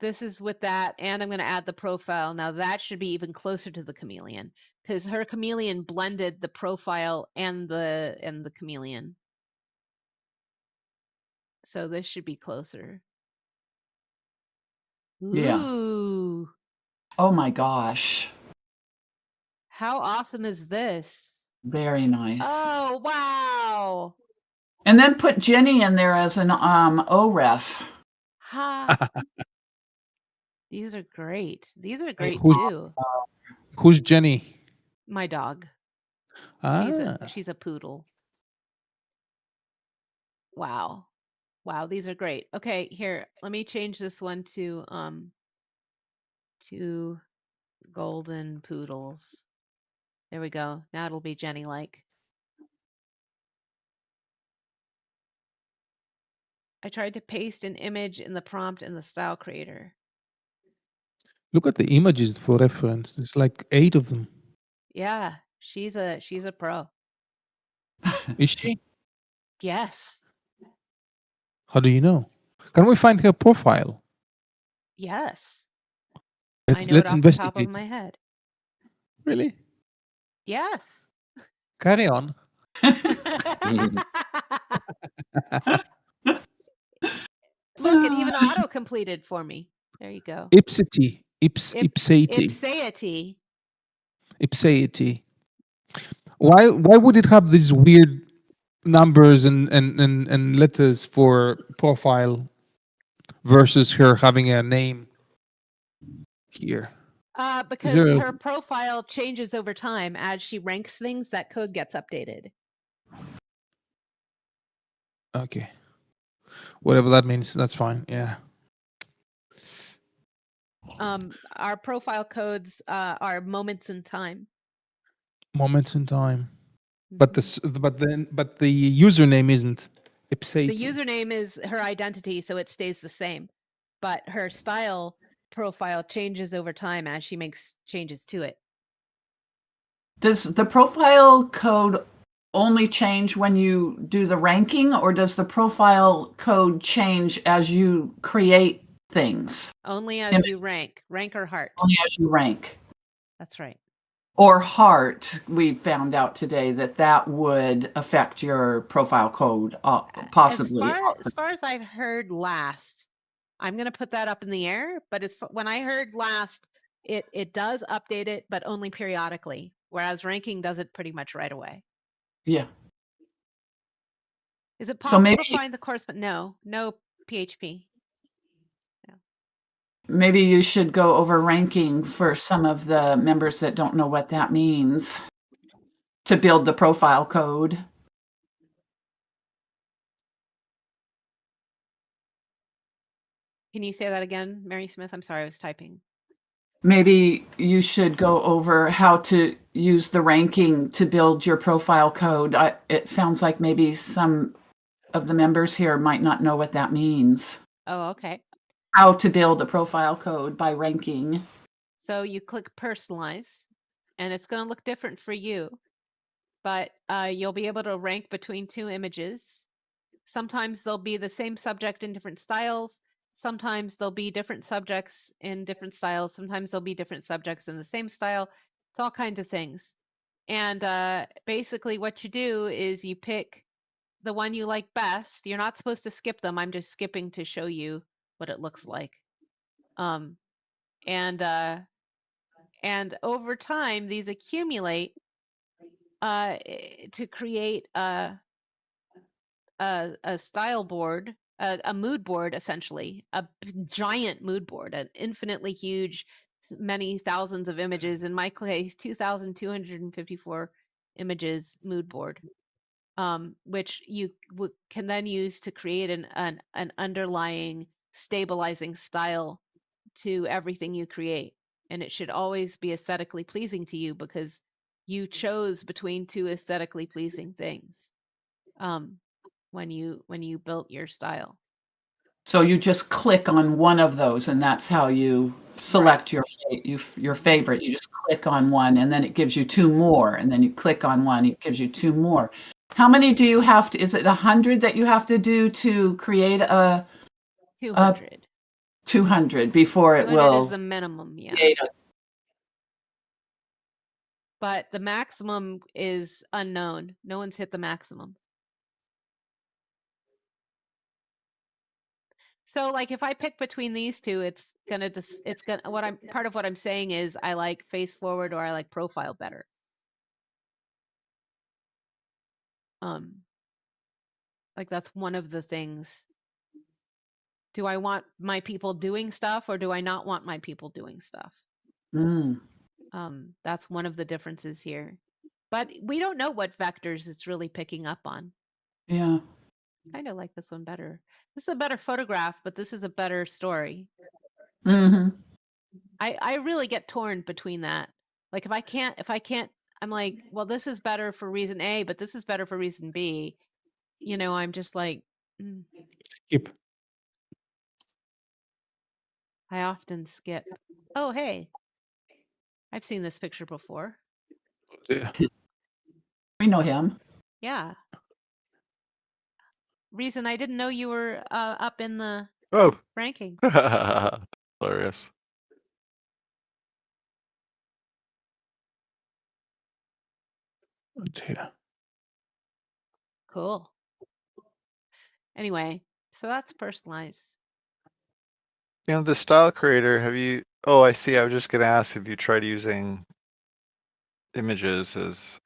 this is with that, and I'm going to add the profile. Now that should be even closer to the chameleon because her chameleon blended the profile and the chameleon. So this should be closer. Yeah. Ooh. Oh my gosh. How awesome is this? Very nice. Oh, wow. And then put Jenny in there as an OREF. Ha. These are great. These are great too. Who's Jenny? My dog. She's a poodle. Wow. Wow, these are great. Okay, here, let me change this one to golden poodles. There we go. Now it'll be Jenny-like. I tried to paste an image in the prompt in the style creator. Look at the images for reference. There's like 8 of them. Yeah, she's a pro. Is she? Yes. How do you know? Can we find her profile? Yes. Let's I know it off investigate. the top of my head. Really? Yes. Carry on. Look, it even auto-completed for me. There you go. Ipsity. Ipseity. Ipseity. Why would it have these weird numbers and letters for profile versus her having a name here? Because her profile changes over time as she ranks things. That code gets updated. Okay. Whatever that means, that's fine. Yeah. Our profile codes are moments in time. Moments in time. But the username isn't. Ipseity. The username is her identity, so it stays the same. But her style profile changes over time as she makes changes to it. Does the profile code only change when you do the ranking, or does the profile code change as you create things? Only as you rank or heart. Only as you rank. That's right. Or heart, we found out today that would affect your profile code, possibly. As far as I've heard last, I'm going to put that up in the air, but when I heard last, it does update it, but only periodically, whereas ranking does it pretty much right away. Yeah. Is it possible to find the course? But no PHP. No. Maybe you should go over ranking for some of the members that don't know what that means to build the profile code. Can you say that again, Mary Smith? I'm sorry, I was typing. Maybe you should go over how to use the ranking to build your profile code. It sounds like maybe some of the members here might not know what that means. Oh, okay. How to build a profile code by ranking. So you click personalize, and it's going to look different for you, but you'll be able to rank between two images. Sometimes they'll be the same subject in different styles. Sometimes there'll be different subjects in different styles. Sometimes there'll be different subjects in the same style. It's all kinds of things. And basically what you do is you pick the one you like best. You're not supposed to skip them. I'm just skipping to show you what it looks like. And over time, these accumulate to create a style board, a mood board, essentially, a giant mood board, an infinitely huge, many thousands of images. In my case, 2,254 images mood board, which you can then use to create an underlying stabilizing style to everything you create. And it should always be aesthetically pleasing to you because you chose between two aesthetically pleasing things when you built your style. So you just click on one of those, and that's how you select your favorite. You just click on one, and then it gives you two more, and then you click on one, it gives you two more. How many do you have to? Is it 100 that you have to do to create a 200? 200 before 200 it will is the minimum, yeah. But the maximum is unknown. No one's hit the maximum. So like if I pick between these two, part of what I'm saying is I like face forward or I like profile better. Like that's one of the things. Do I want my people doing stuff or do I not want my people doing stuff? That's one of the differences here. But we don't know what vectors it's really picking up on. Yeah. I kind of like this one better. This is a better photograph, but this is a better story. Mm-hmm. I really get torn between that. Like if I can't, I'm like, well, this is better for reason A, but this is better for reason B. You know, I'm just like, skip. I often skip. Oh, hey, I've seen this picture before. Yeah. We know him. Yeah. Reason I didn't know you were up in the ranking. Hilarious. Cool. Anyway, so that's personalized. You know, the style creator, have you, oh, I see. I was just going to ask if you tried using images as,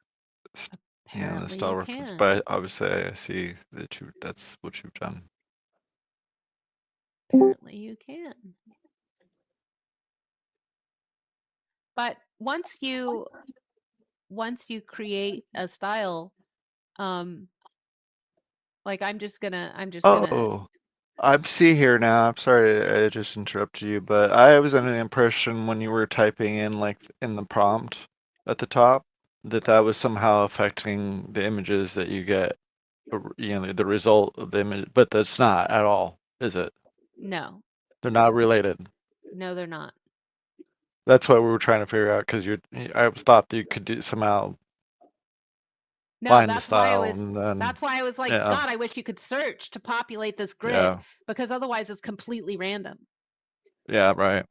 you know, the Apparently style you reference, can. but obviously I see that that's what you've done. Apparently you can. But once you create a style, like I'm just gonna Oh, I see here now. I'm sorry I just interrupted you, but I was under the impression when you were typing in like in the prompt at the top that was somehow affecting the images that you get, you know, the result of the image, but that's not at all, is it? no. They're not related. No, they're not. That's what we were trying to figure out because I thought that you could do somehow No, find the that's why I style was and then that's why I was like, yeah, God, I wish you could search to populate this grid yeah, because otherwise it's completely random. yeah, right.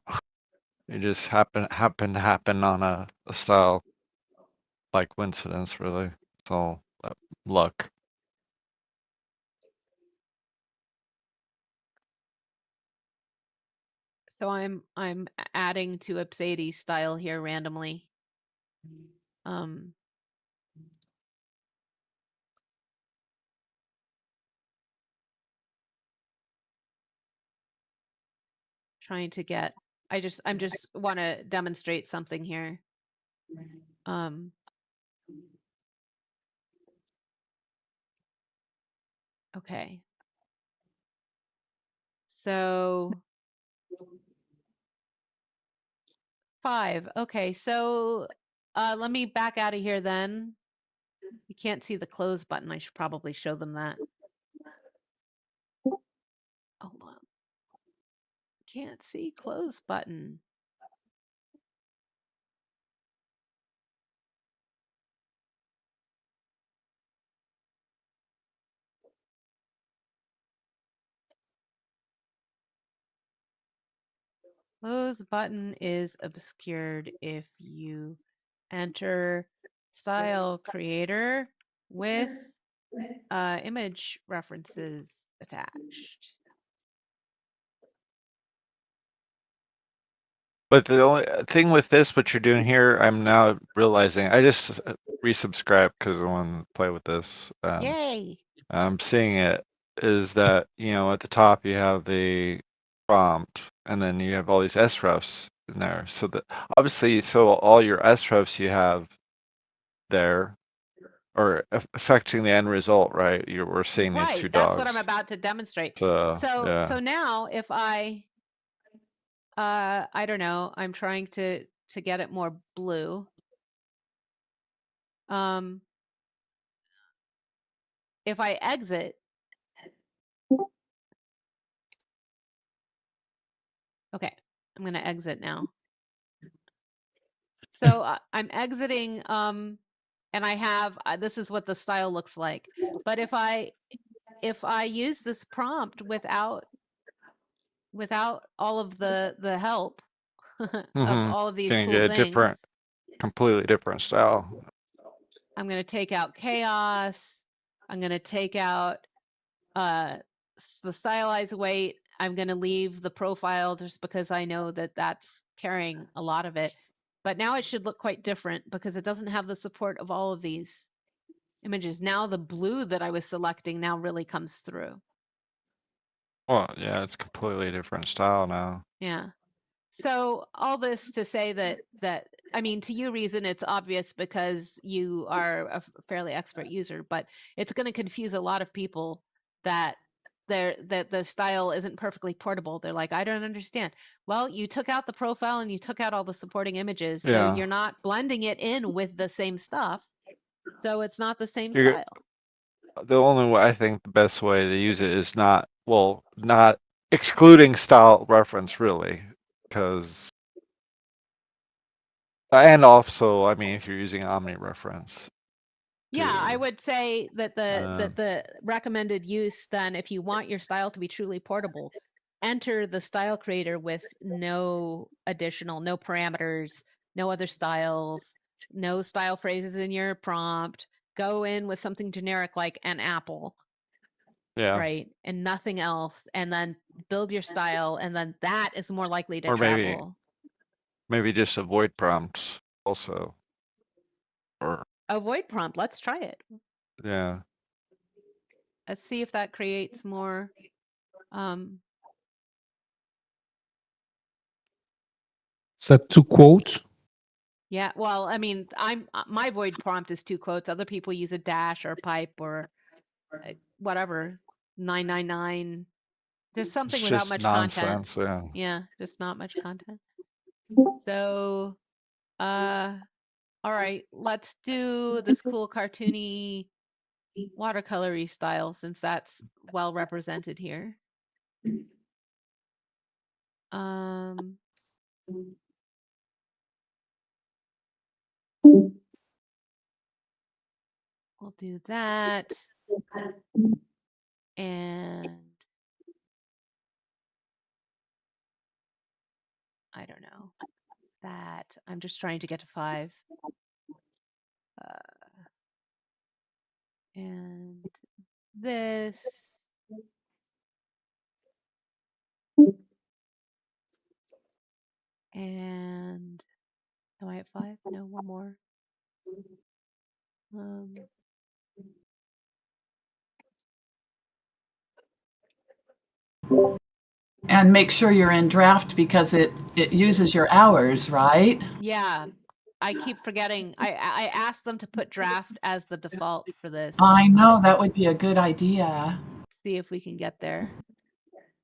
You just happen on a style like coincidence, really. It's all luck. So I'm adding to Ipsades style here randomly. Trying to get I'm just want to demonstrate something here. Okay. So 5. Okay, so let me back out of here then. You can't see the close button. I should probably show them that. Hold on. Can't see close button. Close button is obscured if you enter style creator with image references attached. But the only thing with this, what you're doing here, I'm now realizing, I just resubscribed because I want to play with this. Yay! I'm seeing it is that, you know, at the top you have the prompt and then you have all these srefs in there. So that obviously, so all your srefs you have there are affecting the end result, right? We're seeing these two Right, dogs. that's what I'm about to demonstrate. So So now if I don't know, I'm trying to get it more blue. If I exit, okay, I'm going to exit now. So I'm exiting, and I have, this is what the style looks like. But if I use this prompt without all of the help of all of these can cool get a things, completely different style. I'm going to take out chaos. I'm going to take out the stylized weight. I'm going to leave the profile just because I know that that's carrying a lot of it. But now it should look quite different because it doesn't have the support of all of these images. Now the blue that I was selecting now really comes through. Well, yeah, it's completely different style now. Yeah. So all this to say that I mean, to you, Reason, it's obvious because you are a fairly expert user, but it's going to confuse a lot of people that the style isn't perfectly portable. They're like, I don't understand. Well, you took out the profile and you took out all the supporting images, so you're not blending it in with the same stuff. So it's not the same style. The only way, I think the best way to use it is not excluding style reference really, because and also, I mean, if you're using Omni reference. Yeah, I would say that the recommended use then, if you want your style to be truly portable, enter the style creator with no parameters, no other styles, no style phrases in your prompt. Go in with something generic like an apple. Yeah. right? And nothing else, and then build your style, and then that is more likely to Or travel. maybe just avoid prompts also. Or Avoid prompt. Let's try it. yeah. Let's see if that creates more. Is that 2 quotes? Yeah, well, I mean, my void prompt is 2 quotes. Other people use a dash or a pipe or whatever, 999. Just something It's without just much nonsense. content. Yeah. Yeah, just not much content. So, all right, let's do this cool cartoony watercolory style since that's well represented here. We'll do that. And I don't know that. I'm just trying to get to 5. And this. And am I at 5? No, one more. And make sure you're in draft because it uses your hours, right? Yeah, I keep forgetting. I asked them to put draft as the default for this. I know that would be a good idea. See if we can get there.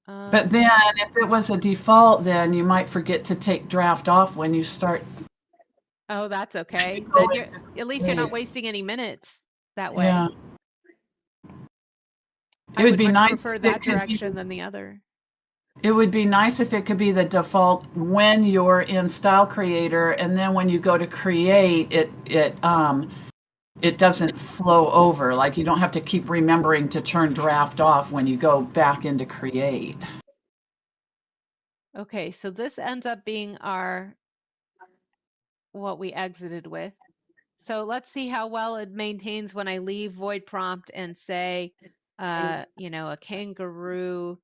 But then if it was a default, then you might forget to take draft off when you start. Oh, that's okay. Then at least you're not wasting any minutes that way. Yeah. I would be much prefer that direction than the other. It would be nice if it could be the default when you're in Style Creator, and then when you go to create, it doesn't flow over. Like you don't have to keep remembering to turn draft off when you go back into create. Okay, so this ends up being what we exited with. So let's see how well it maintains when I leave void prompt and say, a kangaroo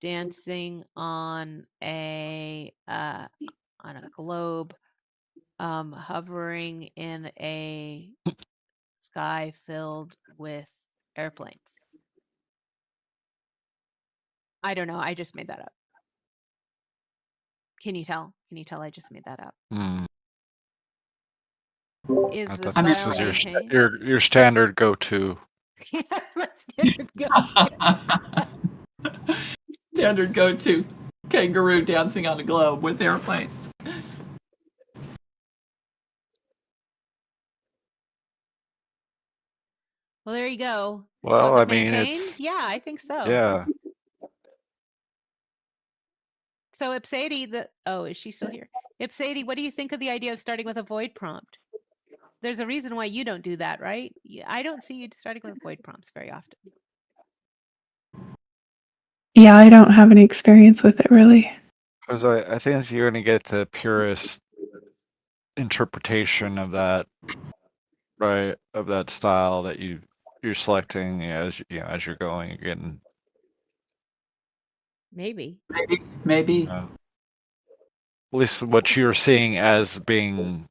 dancing on a globe, hovering in a sky filled with airplanes. I don't know. I just made that up. Can you tell? Can you tell I just made that up? Is the style maintained? Your standard go-to. Yeah, my standard go-to. Standard go-to kangaroo dancing on a globe with airplanes. Well, there you go. Well, I mean, yeah, I think so. Yeah. So Ipsady, is she still here? Ipsady, what do you think of the idea of starting with a void prompt? There's a reason why you don't do that, right? I don't see you starting with void prompts very often. Yeah, I don't have any experience with it really. Because I think you're going to get the purest interpretation of that, right? Of that style that you're selecting as you're going again. Maybe. Maybe. At least what you're seeing as being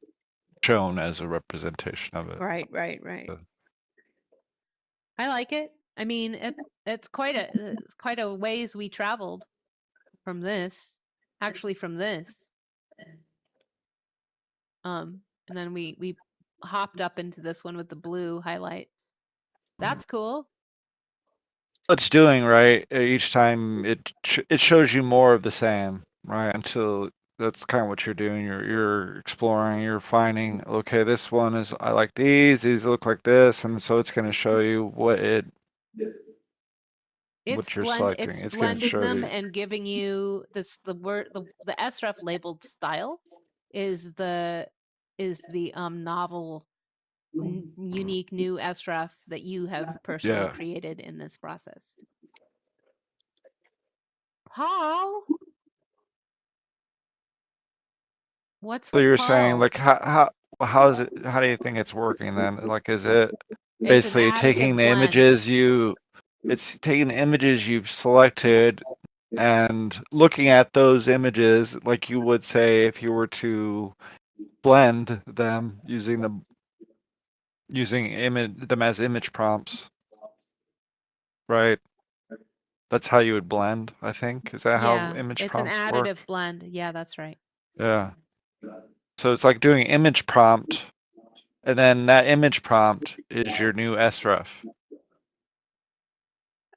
shown as a representation of it. Right. I like it. I mean, it's quite a ways we traveled from this. Actually, from this. And then we hopped up into this one with the blue highlights. That's cool. It's doing right each time. It shows you more of the same, right? Until that's kind of what you're doing. You're exploring. You're finding. Okay, this one is. I like these. These look like this, and so it's going to show you what you're selecting. It's blending them and giving you this. The SREF labeled style is the novel, unique new SREF that you have personally created in this process. Paul, what's so you're Paul? saying like how is it? How do you think it's working then? Like, is it basically taking the images you it's taking the images you've selected and looking at those images like you would say if you were to blend them using them as image prompts, right? That's how you would blend, I think. Is that how image it's an prompts work? additive blend. Yeah, that's right. Yeah. So it's like doing image prompt, and then that image prompt is your new sref.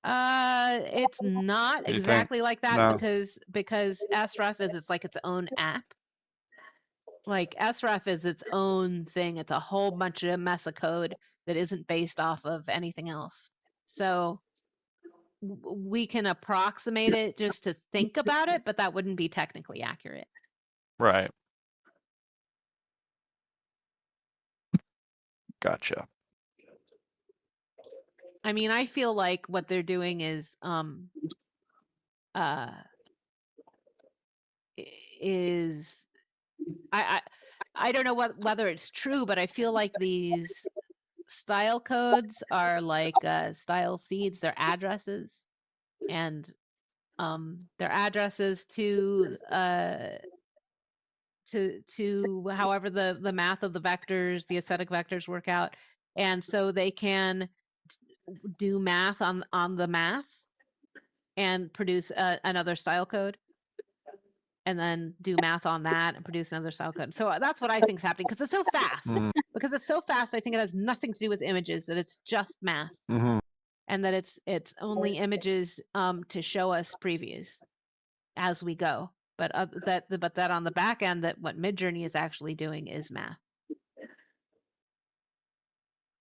It's not You think? exactly like that No. because sref is it's like its own app. Like sref is its own thing. It's a whole bunch of mess of code that isn't based off of anything else. So we can approximate it just to think about it, but that wouldn't be technically accurate. Right. Gotcha. I mean, I feel like what they're doing is I don't know whether it's true, but I feel like these style codes are like style seeds. They're addresses, and they're addresses to however the math of the vectors, the aesthetic vectors work out, and so they can do math on the math and produce another style code, and then do math on that and produce another style code. So that's what I think is happening because it's so fast. Because it's so fast, I think it has nothing to do with images, that it's just math. And that it's only images to show us previews as we go. But that on the back end, that what Midjourney is actually doing is math.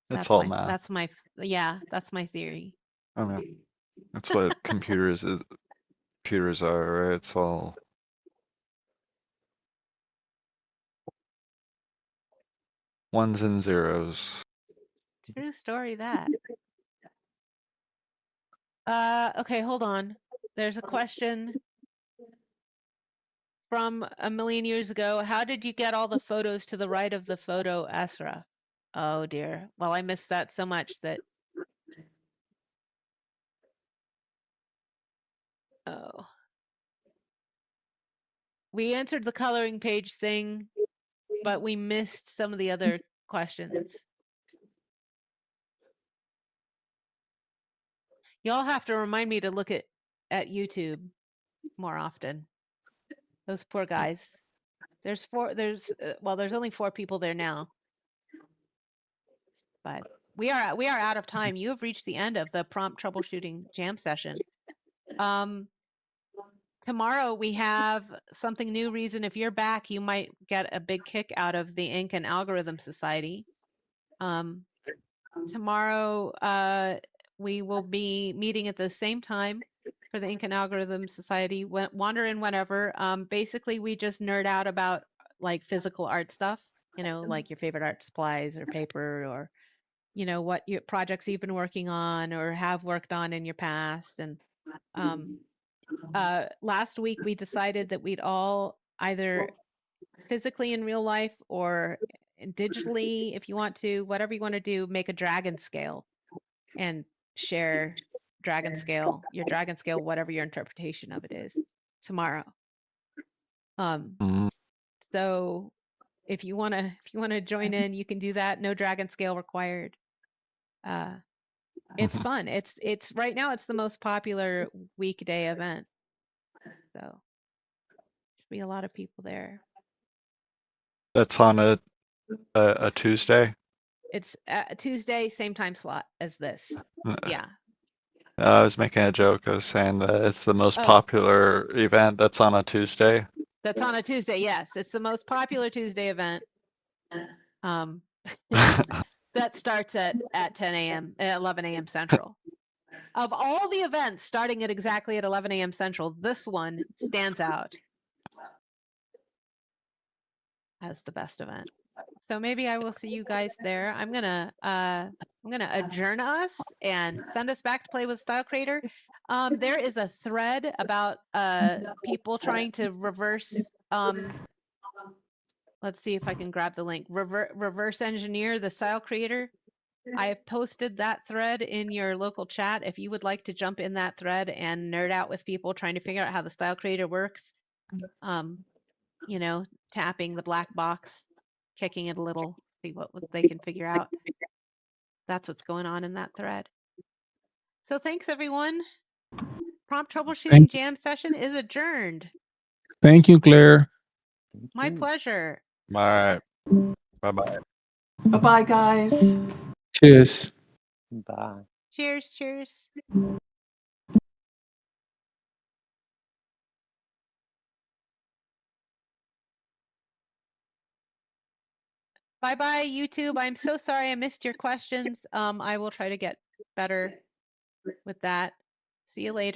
It's all math. That's my theory. I mean, that's what computers are, right? It's all ones and zeros. True story that. Okay, hold on. There's a question from a million years ago. How did you get all the photos to the right of the photo sref? Oh dear. Well, I missed that so much that. Oh. We answered the coloring page thing, but we missed some of the other questions. Y'all have to remind me to look at YouTube more often. Those poor guys. There's only 4 people there now. But we are out of time. You have reached the end of the prompt troubleshooting jam session. Tomorrow we have something new. Reason if you're back, you might get a big kick out of the Ink and Algorithm Society. Tomorrow we will be meeting at the same time for the Ink and Algorithm Society. Wander in whenever. Basically, we just nerd out about like physical art stuff. Like your favorite art supplies or paper, or what your projects you've been working on or have worked on in your past. And last week we decided that we'd all either physically in real life or digitally, if you want to, whatever you want to do, make a dragon scale and share your dragon scale, whatever your interpretation of it is, tomorrow. So if you want to join in, you can do that. No dragon scale required. It's fun. It's right now it's the most popular weekday event. So should be a lot of people there. That's on a Tuesday? It's a Tuesday, same time slot as this. Yeah. I was making a joke. I was saying that it's the most popular event that's on a Tuesday. That's on a Tuesday, yes. It's the most popular Tuesday event. That starts at 10 a.m., 11 a.m. Central. Of all the events starting at exactly at 11 a.m. Central, this one stands out as the best event. So maybe I will see you guys there. I'm gonna adjourn us and send us back to play with Style Creator. There is a thread about people trying to reverse. Let's see if I can grab the link. Reverse engineer the Style Creator I have posted that thread in your local chat. If you would like to jump in that thread and nerd out with people trying to figure out how the style creator works, you know, tapping the black box, kicking it a little, see what they can figure out. That's what's going on in that thread. So thanks, everyone. Prompt troubleshooting jam session is adjourned. Thank you, Claire. My pleasure. All right. Bye-bye. Bye-bye, guys. Cheers. Bye. Cheers, cheers. Bye-bye, YouTube. I'm so sorry I missed your questions. I will try to get better with that. See you later.